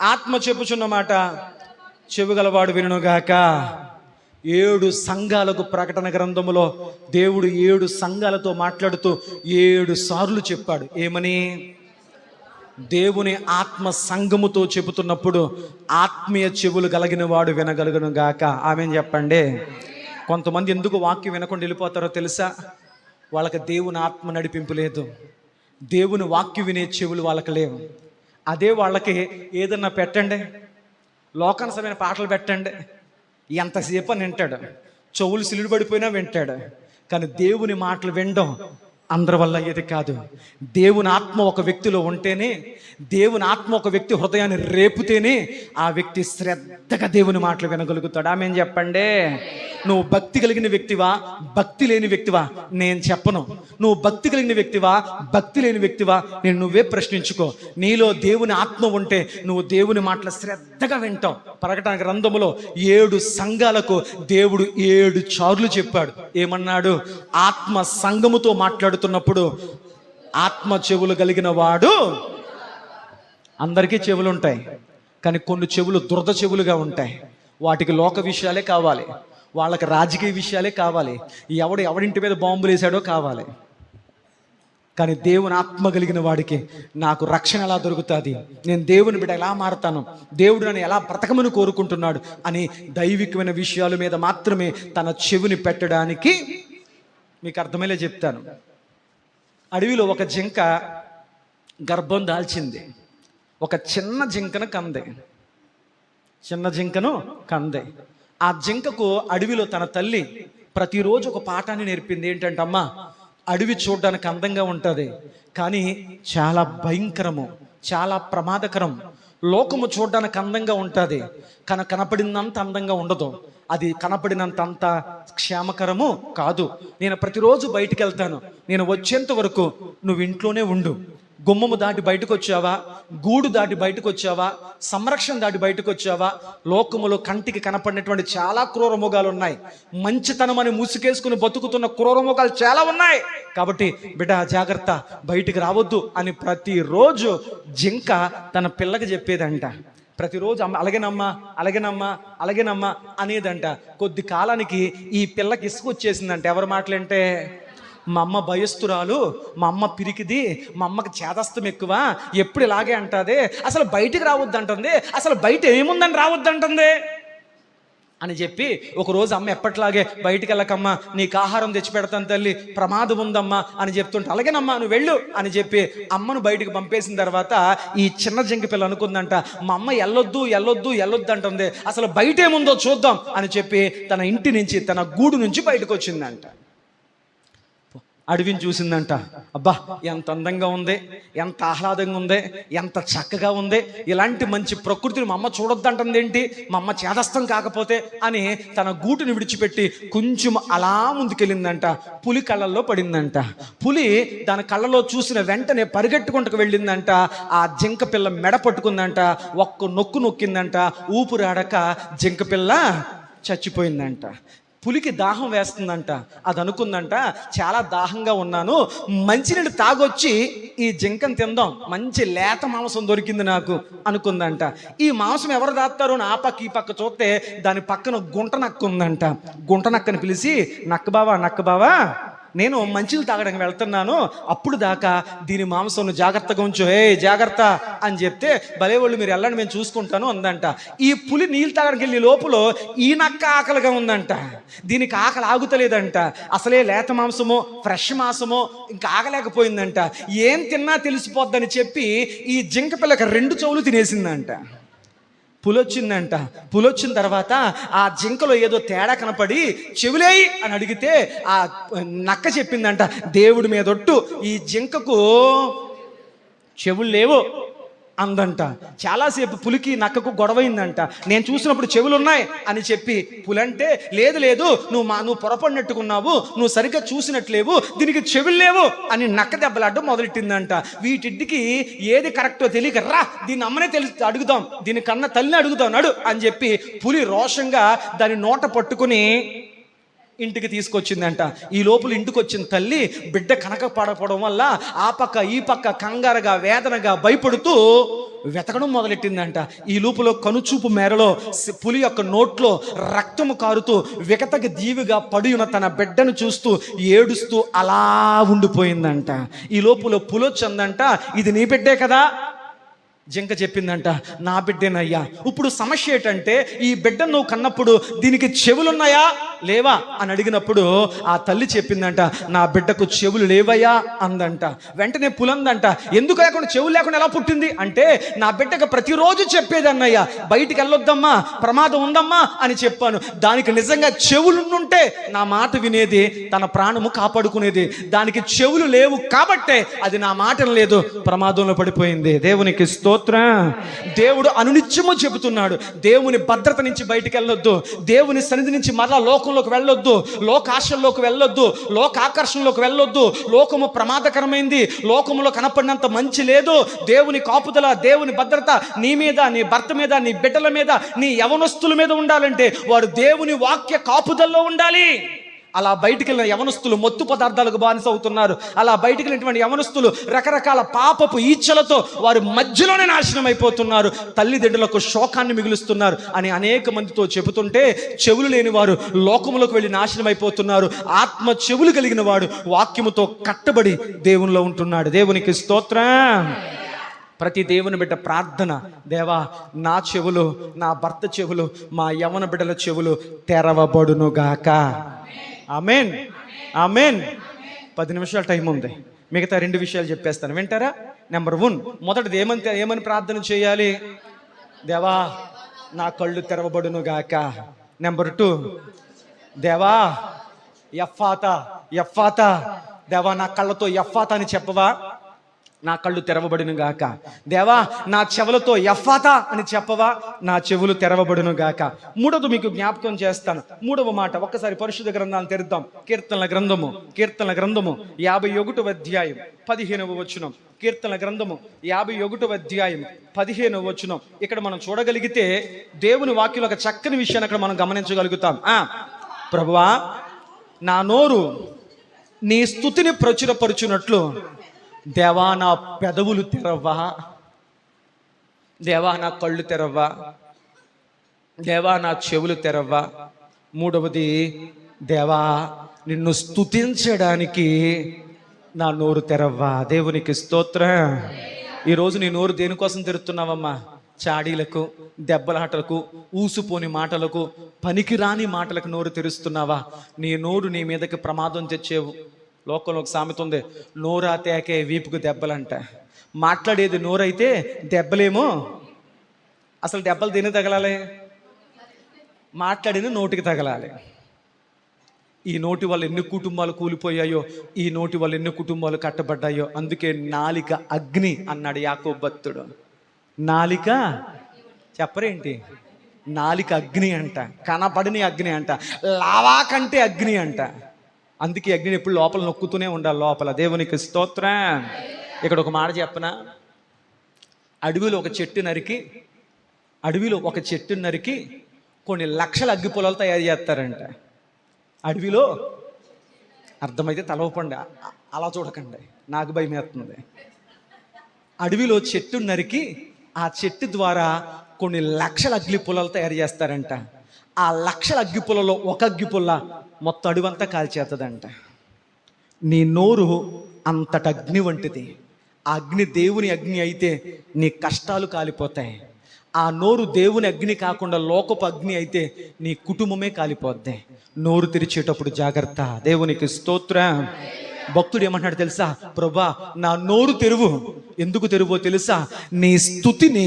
ఆత్మ చెప్పుచున్న మాట చెవి గలవాడు వినుగాక. 7 సంఘాలకు ప్రకటన గ్రంథములో దేవుడు 7 సంఘాలతో మాట్లాడుతూ 7 సార్లు చెప్పాడు. ఏమని? దేవుని ఆత్మ సంఘముతో చెబుతున్నప్పుడు ఆత్మీయ చెవులు కలిగిన వాడు వినగలుగును గాక. ఆమేన్ చెప్పండి. కొంతమంది ఎందుకు వాక్యం వినకుండా వెళ్ళిపోతారో తెలుసా? వాళ్ళకి దేవుని ఆత్మ నడిపింపు లేదు, దేవుని వాక్యం వినే చెవులు వాళ్ళకి లేవు. అదే వాళ్ళకి ఏదన్నా పెట్టండి, లోకానుసమైన పాటలు పెట్టండి, ఎంతసేపు అని వింటాడు, చెవులు సిలుడు పడిపోయినా వింటాడు. కానీ దేవుని మాటలు వినడం అందరి వల్ల అయ్యేది కాదు. దేవుని ఆత్మ ఒక వ్యక్తిలో ఉంటేనే, దేవుని ఆత్మ ఒక వ్యక్తి హృదయాన్ని రేపుతేనే ఆ వ్యక్తి శ్రద్ధగా దేవుని మాటలు వినగలుగుతాడు. ఆమేన్ చెప్పండి. నువ్వు భక్తి కలిగిన వ్యక్తివా, భక్తి లేని వ్యక్తివా? నేను చెప్పను. నువ్వు భక్తి కలిగిన వ్యక్తివా, భక్తి లేని వ్యక్తివా? నేను నువ్వే ప్రశ్నించుకో. నీలో దేవుని ఆత్మ ఉంటే నువ్వు దేవుని మాటలు శ్రద్ధగా వింటావు. ప్రకటన గ్రంథములో 7 సంఘాలకు దేవుడు 7 సార్లు చెప్పాడు. ఏమన్నాడు? ఆత్మ సంఘముతో మాట్లాడుతున్నప్పుడు ఆత్మ చెవులు కలిగిన వాడు. అందరికీ చెవులు ఉంటాయి, కానీ కొన్ని చెవులు దురద చెవులుగా ఉంటాయి. వాటికి లోక విషయాలే కావాలి, వాళ్ళకి రాజకీయ విషయాలే కావాలి, ఎవడింటి మీద బాంబులు వేసాడో కావాలి. కానీ దేవుని ఆత్మ కలిగిన వాడికి నాకు రక్షణ ఎలా దొరుకుతుంది, నేను దేవుని బిడ్డ ఎలా మారుతాను, దేవుడు నన్ను ఎలా బ్రతకమని కోరుకుంటున్నాడు అని దైవికమైన విషయాల మీద మాత్రమే తన చెవిని పెట్టడానికి. మీకు అర్థమయ్యేలా చెప్తాను. అడవిలో ఒక జింక గర్భం దాల్చింది. ఒక చిన్న జింకను కందే. ఆ జింకకు అడవిలో తన తల్లి ప్రతిరోజు ఒక పాఠాన్ని నేర్పింది. ఏంటంటే, అమ్మా, అడవి చూడడానికి అందంగా ఉంటుంది, కానీ చాలా భయంకరము, చాలా ప్రమాదకరం. లోకము చూడడానికి అందంగా ఉంటుంది, కానీ కనపడినంత అందంగా ఉండదు. అది కనపడినంత క్షేమకరము కాదు. నేను ప్రతిరోజు బయటికి వెళ్తాను, నేను వచ్చేంత వరకు నువ్వు ఇంట్లోనే ఉండు. గుమ్మము దాటి బయటకు వచ్చావా, గూడు దాటి బయటకు వచ్చావా, సంరక్షణ దాటి బయటకు వచ్చావా? లోకములో కంటికి కనపడినటువంటి చాలా క్రూర మృగాలు ఉన్నాయి. మంచితనం అని ముసుకేసుకుని బతుకుతున్న క్రూర మృగాలు చాలా ఉన్నాయి. కాబట్టి బిడ్డ జాగ్రత్త, బయటికి రావద్దు అని ప్రతిరోజు జింక తన పిల్లకి చెప్పేదంట. ప్రతిరోజు అమ్మ అలాగేనమ్మా అనేదంట. కొద్ది కాలానికి ఈ పిల్లకి ఇసుకు వచ్చేసిందంట. ఎవరి మాటలంటే, మా అమ్మ భయస్తురాలు, మా అమ్మ పిరికిది, మా అమ్మకి చేదస్తం ఎక్కువ, ఎప్పుడు ఇలాగే అంటుంది, అసలు బయటికి రావద్దు అంటుంది, అసలు బయట ఏముందని రావద్దు అంటుంది అని చెప్పి ఒకరోజు అమ్మ ఎప్పట్లాగే బయటికి వెళ్ళకమ్మా, నీకు ఆహారం తెచ్చి పెడతాను తల్లి, ప్రమాదం ఉందమ్మా అని చెప్తుంటే, అలాగేనమ్మా నువ్వు వెళ్ళు అని చెప్పి అమ్మను బయటికి పంపేసిన తర్వాత ఈ చిన్న జింక పిల్ల అనుకుందంట, మా అమ్మ వెళ్ళొద్దు అంటుంది, అసలు బయట ఏముందో చూద్దాం అని చెప్పి తన ఇంటి నుంచి, తన గూడు నుంచి బయటకు వచ్చిందంట. అడవిని చూసిందంట. అబ్బా, ఎంత అందంగా ఉంది, ఎంత ఆహ్లాదంగా ఉంది, ఎంత చక్కగా ఉంది, ఇలాంటి మంచి ప్రకృతిని మా అమ్మ చూడొద్దంటుంది ఏంటి, మా అమ్మ చేదస్తం కాకపోతే అని తన గూటుని విడిచిపెట్టి కొంచెం అలా ముందుకెళ్ళిందంట. పులి కళ్ళల్లో పడిందంట. పులి దాని కళ్ళలో చూసిన వెంటనే పరిగెట్టుకుంటూ వెళ్ళిందంట. ఆ జింక పిల్ల మెడ పట్టుకుందంట, ఒక్క నొక్కు నొక్కిందంట. ఊపిరాడక జింక పిల్ల చచ్చిపోయిందంట. పులికి దాహం వేస్తుందంట. అది అనుకుందంట, చాలా దాహంగా ఉన్నాను, మంచినీళ్ళు తాగొచ్చి ఈ జింకను తిందాం, మంచి లేత మాంసం దొరికింది నాకు అనుకుందంట. ఈ మాంసం ఎవరు దాస్తారు అని ఆ పక్క ఈ పక్క చూస్తే దాని పక్కన గుంట నక్క ఉందంట. గుంట నక్కని పిలిచి, నక్క బావా నేను మంచిలు తాగడానికి వెళ్తున్నాను, అప్పుడు దాకా దీని మాంసం జాగ్రత్తగా ఉంచు, జాగ్రత్త అని చెప్తే, భలేవాళ్ళు మీరు వెళ్ళండి మేము చూసుకుంటాను అందంట. ఈ పులి నీళ్ళు తాగడానికి వెళ్ళే లోపల ఈ నక్క ఆకలిగా ఉందంట. దీనికి ఆకలి ఆగుతలేదంట. అసలే లేత మాంసమో ఫ్రెష్ మాంసమో ఇంకా ఆగలేకపోయిందంట. ఏం తిన్నా తెలిసిపోద్దని చెప్పి ఈ జింక పిల్లకి 2 చెవులు తినేసిందంట. పులొచ్చిందంట. పులొచ్చిన తర్వాత ఆ జింకలో ఏదో తేడా కనపడి చెవులేయి అని అడిగితే ఆ నక్క చెప్పిందంట, దేవుడి మీదొట్టు ఈ జింకకు చెవులు లేవు అందంట. చాలాసేపు పులికి నక్కకు గొడవైందంట. నేను చూసినప్పుడు చెవులు ఉన్నాయి అని చెప్పి పులంటే, లేదు లేదు నువ్వు పొరపడినట్టుకున్నావు, నువ్వు సరిగ్గా చూసినట్లేవు, దీనికి చెవులు లేవు అని నక్క దెబ్బలాడడం మొదలెట్టిందంట. వీటికి ఏది కరెక్టో తెలియక, రా దీన్ని అమ్మనే అడుగుదాం, దీని కన్నా తల్లిని అడుగుదాం నడు అని చెప్పి పులి రోషంగా దాని నోట పట్టుకుని ఇంటికి తీసుకొచ్చిందంట. ఈ లోపల ఇంటికి వచ్చిన తల్లి బిడ్డ కనక పడపడం వల్ల ఆ పక్క ఈ పక్క కంగారుగా వేదనగా భయపడుతూ వెతకడం మొదలెట్టిందంట. ఈ లోపల కనుచూపు మేరలో పులి యొక్క నోట్లో రక్తము కారుతూ వికతకి దీవిగా పడి ఉన్న తన బిడ్డను చూస్తూ ఏడుస్తూ అలా ఉండిపోయిందంట. ఈ లోపల పులొచ్చిందంట, ఇది నీ బిడ్డే కదా? జింక చెప్పిందంట, నా బిడ్డేనయ్యా. ఇప్పుడు సమస్య ఏంటంటే, ఈ బిడ్డను నువ్వు కన్నప్పుడు దీనికి చెవులున్నాయా లేవా అని అడిగినప్పుడు ఆ తల్లి చెప్పిందంట, నా బిడ్డకు చెవులు లేవయ్యా అందంట. వెంటనే పులందంట, ఎందుకు లేకుండా చెవులు లేకుండా ఎలా పుట్టింది అంటే, నా బిడ్డకు ప్రతిరోజు చెప్పేదన్నయ్యా, బయటికి వెళ్ళొద్దమ్మా, ప్రమాదం ఉందమ్మా అని చెప్పాను. దానికి నిజంగా చెవులుంటే నా మాట వినేది, తన ప్రాణము కాపాడుకునేది. దానికి చెవులు లేవు కాబట్టే అది నా మాటను లేదు, ప్రమాదంలో పడిపోయింది. దేవునికి స్తోత్రం. దేవుడు అనునిత్యము చెబుతున్నాడు, దేవుని భద్రత నుంచి బయటికి వెళ్ళొద్దు, దేవుని సన్నిధి నుంచి మరలా లోకంలోకి వెళ్ళొద్దు, లోకాశల్లోకి వెళ్ళొద్దు, లోకాకర్షణలోకి వెళ్ళొద్దు. లోకము ప్రమాదకరమైంది, లోకములో కనపడినంత మంచి లేదు. దేవుని కాపుదల, దేవుని భద్రత నీ మీద, నీ భర్త మీద, నీ బిడ్డల మీద, నీ యవనస్తుల మీద ఉండాలంటే వారు దేవుని వాక్య కాపుదల్లో ఉండాలి. అలా బయటికి వెళ్ళిన యవనస్తులు మత్తు పదార్థాలకు బానిస అవుతున్నారు. అలా బయటికి వెళ్ళినటువంటి యవనస్తులు రకరకాల పాపపు ఈచ్ఛలతో వారి మధ్యలోనే నాశనం అయిపోతున్నారు, తల్లిదండ్రులకు శోకాన్ని మిగులుస్తున్నారు అని అనేక మందితో చెబుతుంటే, చెవులు లేని వారు లోకములకు వెళ్ళి నాశనం అయిపోతున్నారు. ఆత్మ చెవులు కలిగిన వాడు వాక్యముతో కట్టబడి దేవునిలో ఉంటున్నాడు. దేవునికి స్తోత్రం. ప్రతి దేవుని బిడ్డ ప్రార్థన, దేవా నా చెవులు, నా భర్త చెవులు, మా యవన బిడ్డల చెవులు తెరవబడునుగాక. ఆమేన్, ఆమేన్. 10 నిమిషాల టైం ఉంది, మిగతా 2 విషయాలు చెప్పేస్తాను, వింటారా? నెంబర్ 1, మొదటిది ఏమని ప్రార్థన చేయాలి? దేవా నా కళ్ళు తెరవబడునుగాక. నెంబర్ 2, దేవా ఎఫ్ఫాతా, ఎఫ్ఫాతా, దేవా నా కళ్ళతో ఎఫ్ఫాతా అని చెప్పవా, నా కళ్ళు తెరవబడును గాక. దేవా నా చెవులతో ఎఫ్ఫాతా అని చెప్పవా, నా చెవులు తెరవబడును గాక. 3వది మీకు జ్ఞాపకం చేస్తాను. 3వ మాట ఒక్కసారి పరిశుద్ధ గ్రంథాన్ని తెరుద్దాం. కీర్తనల గ్రంథము 51వ అధ్యాయం 15వ వచనం. కీర్తనల గ్రంథము 51వ అధ్యాయం 15వ వచనం. ఇక్కడ మనం చూడగలిగితే దేవుని వాక్యంలో ఒక చక్కని విషయాన్ని అక్కడ మనం గమనించగలుగుతాం. ప్రభువా నా నోరు నీ స్తుతిని ప్రచురపరుచున్నట్లు దేవా నా పెదవులు తెరవ్వా, దేవా నా కళ్ళు తెరవ్వా, దేవా నా చెవులు తెరవ్వా. 3వది, దేవా నిన్ను స్తుతించడానికి నా నోరు తెరవ్వా. దేవునికి స్తోత్రం. ఈరోజు నీ నోరు దేనికోసం తెరుతున్నావమ్మా? చాడీలకు, దెబ్బలాటలకు, ఊసుపోని మాటలకు, పనికిరాని మాటలకు నోరు తెరుస్తున్నావా? నీ నోరు నీ మీదకి ప్రమాదం తెచ్చేవు. లోకంలో ఒక సామెత ఉంది, నోరా తేకే వీపుకు దెబ్బలంట. మాట్లాడేది నోరైతే దెబ్బలేమో. అసలు దెబ్బలు దేనికి తగలాలి? మాట్లాడిన నోటికి తగలాలి. ఈ నోటి వల్ల ఎన్ని కుటుంబాలు కూలిపోయాయో, ఈ నోటి వల్ల ఎన్ని కుటుంబాలు కట్టబడ్డాయో. అందుకే నాలిక అగ్ని అన్నాడు యాకోబు భక్తుడు. నాలిక చెప్పరేంటి? నాలిక అగ్ని అంట, కనబడని అగ్ని అంట, లావా కంటే అగ్ని అంట. అందుకే అగ్నిని ఎప్పుడు లోపల నొక్కుతూనే ఉండాలి లోపల. దేవునికి స్తోత్రం. ఇక్కడ ఒక మాట చెప్పనా? అడవిలో ఒక చెట్టు నరికి కొన్ని లక్షల అగ్గి పొలాలు తయారు చేస్తారంట. అడవిలో అర్థమైతే తలవపండి, అలా చూడకండి, నాకు భయం వేస్తుంది. అడవిలో చెట్టు నరికి ఆ చెట్టు ద్వారా కొన్ని లక్షల అగ్గి పొలాలు తయారు చేస్తారంట. ఆ లక్షల అగ్గిపుల్లలో ఒక అగ్గిపుల్ల మొత్తం అడవంతా కాల్చేస్తుందంట. నీ నోరు అంతట అగ్ని వంటిది. ఆ అగ్ని దేవుని అగ్ని అయితే నీ కష్టాలు కాలిపోతాయి. ఆ నోరు దేవుని అగ్ని కాకుండా లోకపు అగ్ని అయితే నీ కుటుంబమే కాలిపోద్ది. నోరు తెరిచేటప్పుడు జాగ్రత్త. దేవునికి స్తోత్రం. భక్తుడు ఏమంటాడు తెలుసా? ప్రభా, నా నోరు తెరువు. ఎందుకు తెరువో తెలుసా? నీ స్తుతిని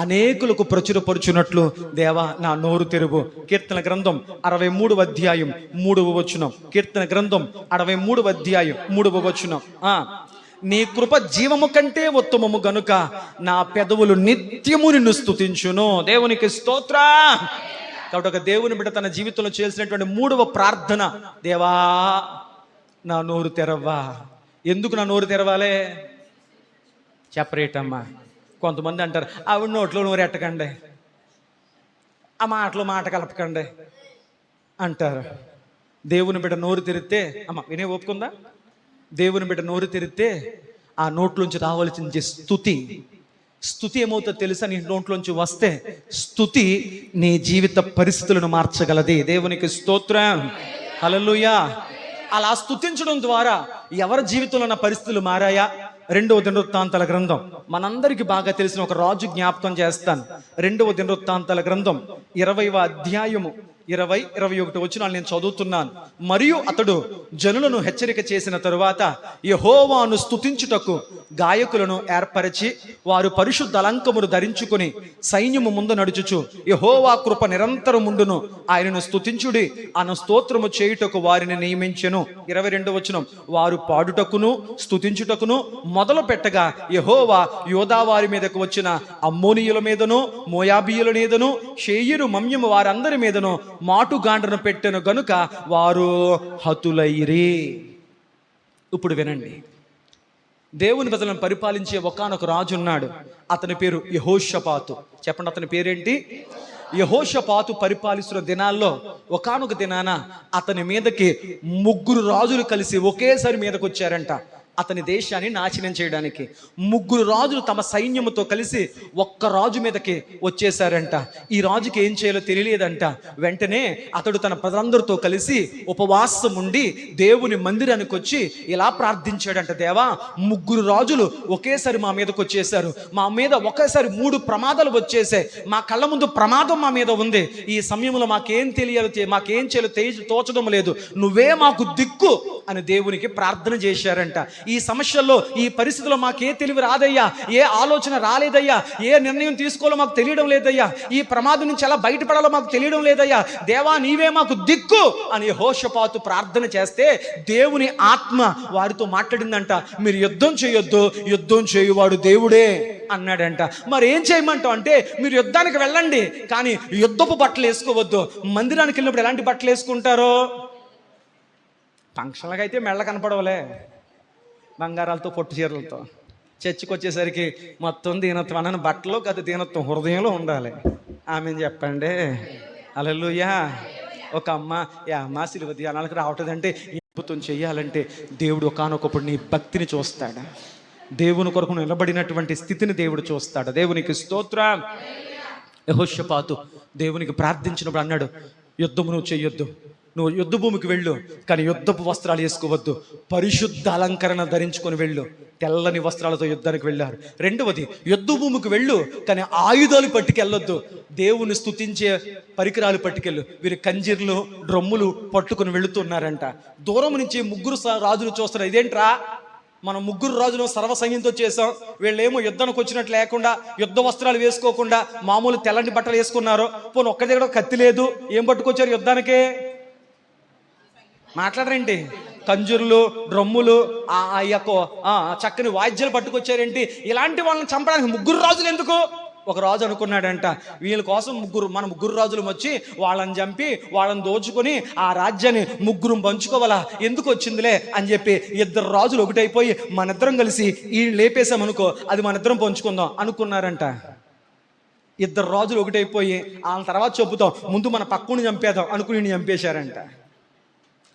అనేకులకు ప్రచురపరుచున్నట్లు దేవా నా నోరు తెరువు. కీర్తన గ్రంథం 63వ అధ్యాయం 3వ వచనం. కీర్తన గ్రంథం 63వ అధ్యాయం 3వ వచనం. నీ కృప జీవము కంటే ఉత్తమము గనుక నా పెదవులు నిత్యము నిన్ను స్తుతించును. దేవునికి స్తోత్ర. కాబట్టి ఒక దేవుని బిడ్డ తన జీవితంలో చేసినటువంటి 3వ ప్రార్థన, దేవా నా నోరు తెరవ్వా. ఎందుకు నా నోరు తెరవాలే? చెప్పరేటమ్మా. కొంతమంది అంటారు, ఆవిడ నోట్లో నోరు ఎట్టకండి, ఆ మాటలో మాట కలపకండి అంటారు. దేవుని బిడ్డ నోరు తెరిస్తే, అమ్మ వినే ఒప్పుకుందా? దేవుని బిడ్డ నోరు తెరిస్తే ఆ నోట్లోంచి రావాల్సిన స్తుతి ఏమవుతుందో తెలుసా? నీ నోట్లోంచి వస్తే స్తుతి నీ జీవిత పరిస్థితులను మార్చగలది. దేవునికి స్తోత్రం. హల్లెలూయా. అలా స్తుతించడం ద్వారా ఎవరి జీవితంలో ఉన్న పరిస్థితులు మారాయా? 2వ దినవృత్తాంతాల గ్రంథం, మనందరికీ బాగా తెలిసిన ఒక రాజు జ్ఞాపకం చేస్తాను. 2వ దినవృత్తాంతాల గ్రంథం 20వ అధ్యాయము 20-21 వచనాలు నేను చదువుతున్నాను. మరియు అతడు జనులను హెచ్చరిక చేసిన తరువాత యెహోవాను స్తుతించుటకు గాయకులను ఏర్పరిచి వారు పరిశుద్ధ అలంకమును ధరించుకుని సైన్యము ముందు నడుచుచు యెహోవా కృప నిరంతరముండును, ఆయనను స్తుతించుడి అను స్తోత్రము చేయుటకు వారిని నియమించెను. 22వ వచనం. వారు పాడుటకును స్తుతించుటకును మొదలు పెట్టగా యెహోవా యోధా వారి మీదకు వచ్చిన అమ్మోనీయుల మీదను మోయాబీయుల మీదను షేయిరు మమ్యము వారందరి మీదను మాటుగాండ్రను పెట్టెను గనుక వారు హతులైరి. ఇప్పుడు వినండి. దేవుని ప్రజలను పరిపాలించే ఒకానొక రాజు ఉన్నాడు. అతని పేరు యెహోషాపాతు. చెప్పండి, అతని పేరేంటి? యెహోషాపాతు పరిపాలిస్తున్న దినాల్లో ఒకానొక దినాన అతని మీదకి 3 రాజులు కలిసి ఒకేసారి మీదకి వచ్చారంట. అతని దేశాన్ని నాశనం చేయడానికి 3 రాజులు తమ సైన్యముతో కలిసి ఒక్క రాజు మీదకి వచ్చేసారంట. ఈ రాజుకి ఏం చేయాలో తెలియలేదంట. వెంటనే అతడు తన ప్రజలందరితో కలిసి ఉపవాసం ఉండి దేవుని మందిరానికి వచ్చి ఇలా ప్రార్థించాడంట, దేవా 3 రాజులు ఒకేసారి మా మీదకి వచ్చేసారు, మా మీద ఒకేసారి 3 ప్రమాదాలు వచ్చేసాయి, మా కళ్ళ ముందు ప్రమాదం మా మీద ఉంది. ఈ సమయంలో మాకేం చేయాలో తోచడం లేదు, నువ్వే మాకు దిక్కు అని దేవునికి ప్రార్థన చేశారంట. ఈ సమస్యల్లో, ఈ పరిస్థితుల్లో మాకే తెలివి రాదయ్యా, ఏ ఆలోచన రాలేదయ్యా, ఏ నిర్ణయం తీసుకోవాలో మాకు తెలియడం లేదయ్యా, ఈ ప్రమాదం నుంచి ఎలా బయటపడాలో మాకు తెలియడం లేదయ్యా, దేవా నీవే మాకు దిక్కు అని యెహోషాపాతు ప్రార్థన చేస్తే దేవుని ఆత్మ వారితో మాట్లాడిందంట, మీరు యుద్ధం చేయొద్దు, యుద్ధం చేయువాడు దేవుడే అన్నాడంట. మరి ఏం చేయమంటావు అంటే, మీరు యుద్ధానికి వెళ్ళండి కానీ యుద్ధపు బట్టలు వేసుకోవద్దు. మందిరానికి వెళ్ళినప్పుడు ఎలాంటి బట్టలు వేసుకుంటారో? ఫంక్షన్లకు అయితే మెళ్ళ కనపడవలే, బంగారాలతో పొట్టు చీరలతో. చర్చికి వచ్చేసరికి మొత్తం దీనత్వం అన్న బట్టలో కాదు, దీనత్వం హృదయంలో ఉండాలి. ఆమెను చెప్పండి. హల్లెలూయా. ఒక అమ్మ సిలువ ధ్యానాలకు రావటంటే అద్భుతం చెయ్యాలంటే దేవుడు ఒకానొకప్పుడు నీ భక్తిని చూస్తాడు. దేవుని కొరకు నిలబడినటువంటి స్థితిని దేవుడు చూస్తాడు. దేవునికి స్తోత్రం. యెహోషాపాతు దేవునికి ప్రార్థించినప్పుడు అన్నాడు, యుద్ధము నువ్వు చెయ్యొద్దు, నువ్వు యుద్ధ భూమికి వెళ్ళు కానీ యుద్ధపు వస్త్రాలు వేసుకోవద్దు, పరిశుద్ధ అలంకరణ ధరించుకొని వెళ్ళు. తెల్లని వస్త్రాలతో యుద్ధానికి వెళ్ళారు. 2వది, యుద్ధ భూమికి వెళ్ళు కానీ ఆయుధాలు పట్టుకెళ్ళొద్దు, దేవుని స్తుతించే పరికరాలు పట్టుకెళ్ళు. వీరు కంజీర్లు డ్రమ్ములు పట్టుకుని వెళుతున్నారంట. దూరం నుంచి 3 రాజులు చూస్తారు, ఇదేంట్రా మనం 3 రాజులు సర్వసైన్యంతో చేసాం, వీళ్ళేమో యుద్ధానికి వచ్చినట్లు లేకుండా యుద్ధ వస్త్రాలు వేసుకోకుండా మామూలు తెల్లని బట్టలు వేసుకున్నారు, పోనీ ఒక్క దగ్గర కత్తి లేదు, ఏం పట్టుకొచ్చారు యుద్ధానికి? మాట్లాడరేంటి? కంజుర్లు డ్రమ్ములు ఆ యొక్క చక్కని వాయిద్యాలు పట్టుకొచ్చారేంటి? ఇలాంటి వాళ్ళని చంపడానికి 3 రాజులు ఎందుకు? ఒక రాజు అనుకున్నాడంట, వీళ్ళ కోసం మన 3 రాజులు వచ్చి వాళ్ళని చంపి వాళ్ళని దోచుకొని ఆ రాజ్యాన్ని 3 పంచుకోవాలా, ఎందుకు వచ్చిందిలే అని చెప్పి 2 రాజులు ఒకటైపోయి మనిద్దరం కలిసి ఈ లేపేసామనుకో అది మనిద్దరం పంచుకుందాం అనుకున్నారంట. 2 రాజులు ఒకటైపోయి వాళ్ళ తర్వాత చెబుతాం, ముందు మన పక్కుని చంపేద్దాం అనుకుని చంపేశారంట.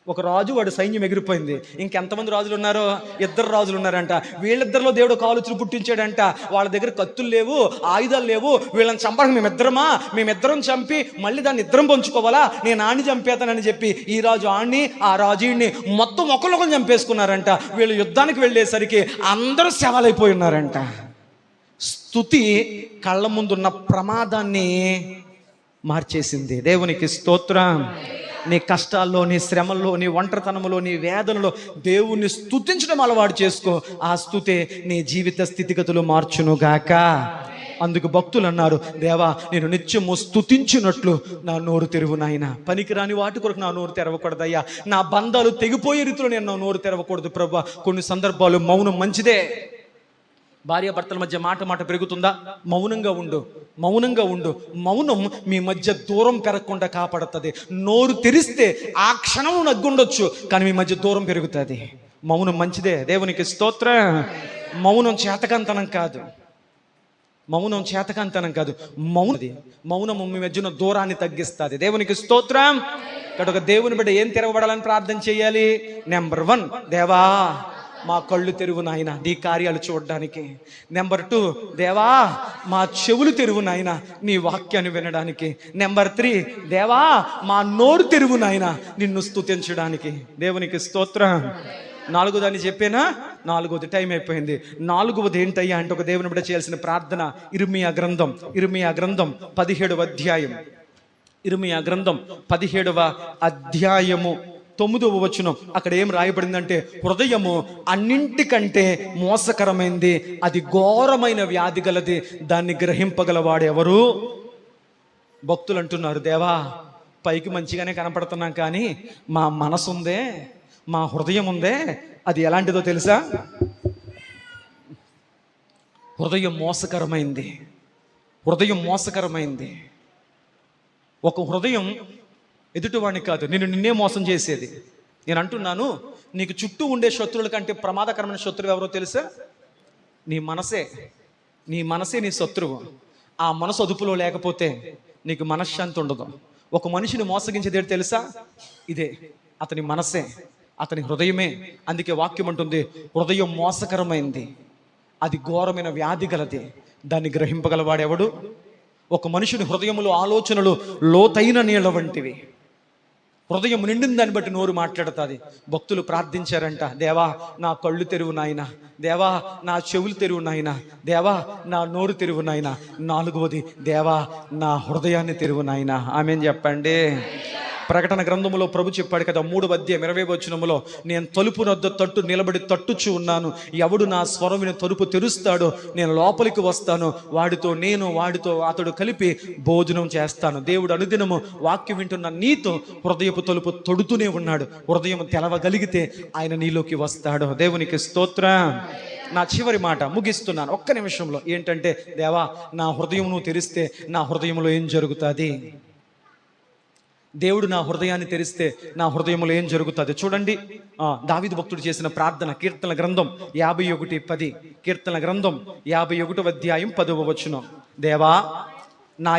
ఒక రాజు, వాడు సైన్యం ఎగిరిపోయింది. ఇంకెంతమంది రాజులు ఉన్నారో? 2 రాజులు ఉన్నారంట. వీళ్ళిద్దరిలో దేవుడు ఒక ఆలోచన పుట్టించాడంట. వాళ్ళ దగ్గర కత్తులు లేవు, ఆయుధాలు లేవు. వీళ్ళని చంపడానికి మేమిద్దరం చంపి మళ్ళీ దాన్ని ఇద్దరం పంచుకోవాలా? నేను ఆడిని చంపేతానని చెప్పి ఈ రాజు ఆడిని, ఆ రాజుని మొత్తం ఒకళ్ళొకరు చంపేసుకున్నారంట. వీళ్ళు యుద్ధానికి వెళ్ళేసరికి అందరూ శవాలైపోయి ఉన్నారంట. స్తుతి కళ్ళ ముందున్న ప్రమాదాన్ని మార్చేసింది. దేవునికి స్తోత్రం. నీ కష్టాల్లో, నీ శ్రమల్లో, నీ ఒంటరితనంలో, నీ వేదనలో దేవుణ్ణి స్తుతించడం అలవాటు చేసుకో. ఆ స్తుతే నీ జీవిత స్థితిగతులు మార్చునుగాక. అందుకు భక్తులు అన్నారు, దేవా నేను నిత్యము స్తుతించినట్లు నా నోరు తెరువు నాయన. పనికిరాని వాటి కొరకు నా నోరు తెరవకూడదయ్యా. నా బంధాలు తెగిపోయే రీతిలో నేను నా నోరు తెరవకూడదు ప్రభా. కొన్ని సందర్భాలు మౌనం మంచిదే. భార్యాభర్తల మధ్య మాట పెరుగుతుందా? మౌనంగా ఉండు. మౌనం మీ మధ్య దూరం పెరగకుండా కాపాడుతుంది. నోరు తెరిస్తే ఆ క్షణం నగ్గుండొచ్చు, కానీ మీ మధ్య దూరం పెరుగుతుంది. మౌనం మంచిదే. దేవునికి స్తోత్రం. మౌనం చేతకంతనం కాదు. మౌనము మీ మధ్యన దూరాన్ని తగ్గిస్తుంది. దేవునికి స్తోత్రం. ఇక్కడ ఒక దేవుని బిడ్డ ఏం తెరవబడాలని ప్రార్థన చేయాలి? నెంబర్ 1, దేవా మా కళ్ళు తెరువు నాయన నీ కార్యాలు చూడడానికి. నెంబర్ 2, దేవా మా చెవులు తెరువు నాయన నీ వాక్యాన్ని వినడానికి. నెంబర్ 3, దేవా మా నోరు తెరువు నాయన నిన్ను స్తుతించడానికి. దేవునికి స్తోత్రం. 4వదాన్ని చెప్పేనా? 4వది టైం అయిపోయింది. 4వది ఏంటయ్యా అంటే ఒక దేవుని బిడ్డ చేయాల్సిన ప్రార్థన. ఇర్మియా గ్రంథం 17వ అధ్యాయం. ఇర్మియా గ్రంథం 17వ అధ్యాయము 9వ వచనం. అక్కడ ఏం రాయబడిందంటే, హృదయము అన్నింటికంటే మోసకరమైంది, అది ఘోరమైన వ్యాధి గలది, దాన్ని గ్రహింపగలవాడు ఎవరు? భక్తులు అంటున్నారు, దేవా పైకి మంచిగానే కనపడుతున్నాం, కానీ మా మనసు ఉందే, మా హృదయం ఉందే, అది ఎలాంటిదో తెలుసా? హృదయం మోసకరమైంది. ఒక హృదయం ఎదుటివాడిని కాదు, నిన్నే మోసం చేసేది. నేను అంటున్నాను, నీకు చుట్టూ ఉండే శత్రువుల కంటే ప్రమాదకరమైన శత్రువు ఎవరో తెలుసా? నీ మనసే నీ శత్రువు. ఆ మనసు అదుపులో లేకపోతే నీకు మనశ్శాంతి ఉండదు. ఒక మనిషిని మోసగించేది ఏంటి తెలుసా? ఇదే, అతని మనసే, అతని హృదయమే. అందుకే వాక్యం అంటుంది, హృదయం మోసకరమైంది, అది ఘోరమైన వ్యాధి గలది, దాన్ని గ్రహింపగలవాడెవడు? ఒక మనుషుని హృదయములో ఆలోచనలు లోతైన నీళ్ళ వంటివి. హృదయం నిండిన దాన్ని బట్టి నోరు మాట్లాడుతుంది. భక్తులు ప్రార్థించారంట, దేవా నా కళ్ళు తెరువు నాయన, దేవా నా చెవులు తెరువు నాయన, దేవా నా నోరు తెరువు నాయన. 4వది, దేవా నా హృదయాన్ని తెరువు నాయన. ఆమేన్ చెప్పండి. ప్రకటన గ్రంథములో ప్రభు చెప్పాడు కదా, 3వ అధ్యాయం 20వ వచనములో, నేను తలుపు నొద్ద తట్టు నిలబడి తట్టుచు ఉన్నాను, ఎవడు నా స్వరం విని తలుపు తెరుస్తాడో నేను లోపలికి వస్తాను, వాడితో అతడు కలిపి భోజనం చేస్తాను. దేవుడు అనుదినము వాక్యం వింటున్న నీతో హృదయపు తలుపు తొడుతూనే ఉన్నాడు. హృదయం తెలవగలిగితే ఆయన నీలోకి వస్తాడు. దేవునికి స్తోత్రం. నా చివరి మాట ముగిస్తున్నాను ఒక్క నిమిషంలో. ఏంటంటే, దేవా నా హృదయం నువ్వు తెరిస్తే నా హృదయంలో ఏం జరుగుతుంది? దేవుడు నా హృదయాన్ని తెరిస్తే నా హృదయంలో ఏం జరుగుతుంది? చూడండి, దావీదు భక్తుడు చేసిన ప్రార్థన. కీర్తనల గ్రంథం 51:10. కీర్తనల గ్రంథం 51వ అధ్యాయం 10వ వచనం. దేవా నా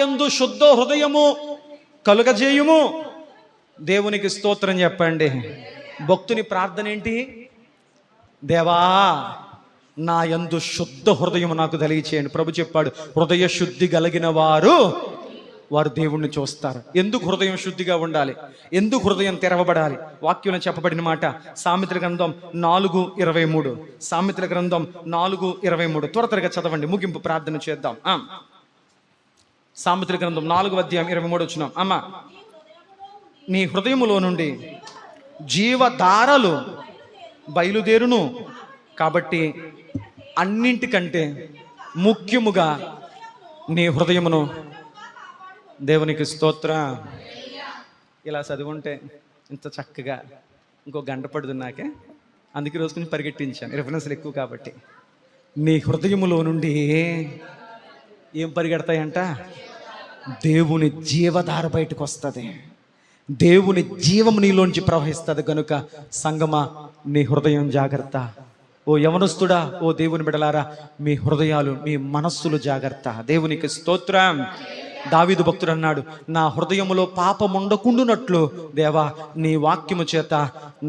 యందు శుద్ధ హృదయము కలుగజేయుము. దేవునికి స్తోత్రం చెప్పండి. భక్తుని ప్రార్థన ఏంటి? దేవా నా యందు శుద్ధ హృదయము నాకు తెలియచేయండి. ప్రభు చెప్పాడు, హృదయ శుద్ధి కలిగిన వారు దేవుణ్ణి చూస్తారు. ఎందుకు హృదయం శుద్ధిగా ఉండాలి? ఎందుకు హృదయం తెరవబడాలి? వాక్యంలో చెప్పబడిన మాట సామెతల గ్రంథం 4:23. సామెతల గ్రంథం 4:23. త్వరగా చదవండి, ముగింపు ప్రార్థన చేద్దాం. సామెతల గ్రంథం 4వ అధ్యాయం 23 వచనం. అమ్మ, నీ హృదయములో నుండి జీవధారలు బయలుదేరును, కాబట్టి అన్నింటికంటే ముఖ్యముగా నీ హృదయమును. దేవునికి స్తోత్రం. ఇలా చదువుంటే ఇంత చక్కగా ఇంకో గంట పడుతుంది నాకే. అందుకే రోజు కొంచెం పరిగెట్టించాను, రిఫరెన్స్లు ఎక్కువ కాబట్టి. నీ హృదయములో నుండి ఏం పరిగెడతాయంట? దేవుని జీవధార బయటకు వస్తుంది. దేవుని జీవం నీలోంచి ప్రవహిస్తుంది. కనుక సంగమా, నీ హృదయం జాగ్రత్త. ఓ యవనస్తుడా, ఓ దేవుని బిడ్డలారా, మీ హృదయాలు, మీ మనస్సులు జాగ్రత్త. దేవునికి స్తోత్రం. దావీదు భక్తుడు అన్నాడు, నా హృదయములో పాపం ఉండకుండునట్లు దేవా నీ వాక్యము చేత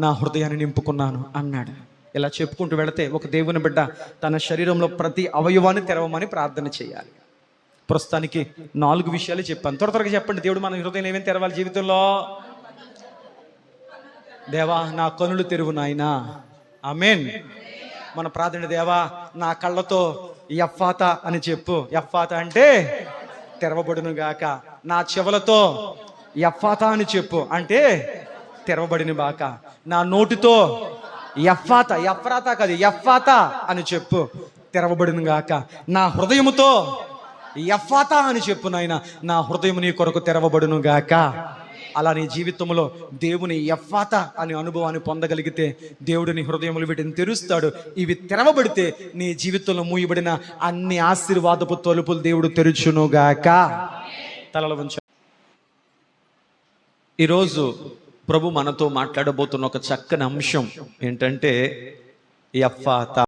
నా హృదయాన్ని నింపుకున్నాను అన్నాడు. ఇలా చెప్పుకుంటూ వెళితే ఒక దేవుని బిడ్డ తన శరీరంలో ప్రతి అవయవాన్ని తెరవమని ప్రార్థన చేయాలి. ప్రస్తుతానికి 4 విషయాలు చెప్పాను. త్వరగా చెప్పండి. దేవుడు మన హృదయం ఏమేమి తెరవాలి జీవితంలో? దేవా నా కనులు తెరువు నాయనా. ఆమేన్. మన ప్రార్థన, దేవా నా కళ్ళతో యెఫ్ఫాతా అని చెప్పు. యెఫ్ఫాతా అంటే తెరవబడును గాక. నా చెవులతో యెఫ్ఫాతా అని చెప్పు, అంటే తెరవబడిన గాక. నా నోటితో యెఫ్ఫాతా, ఎఫ్రాతా కాదు, యెఫ్ఫాతా అని చెప్పు, తెరవబడిన గాక. నా హృదయముతో యెఫ్ఫాతా అని చెప్పు నాయన, నా హృదయం నీ కొరకు తెరవబడును గాక. అలా నీ జీవితంలో దేవుని యెఫ్ఫాతా అనే అనుభవాన్ని పొందగలిగితే దేవుడు నీ హృదయములు వీటిని తెరుస్తాడు. ఇవి తెరవబడితే నీ జీవితంలో మూయబడిన అన్ని ఆశీర్వాదపు తలుపులు దేవుడు తెరుచునుగాక. తలలు వంచండి. ఈరోజు ప్రభు మనతో మాట్లాడబోతున్న ఒక చక్కని అంశం ఏంటంటే యెఫ్ఫాతా.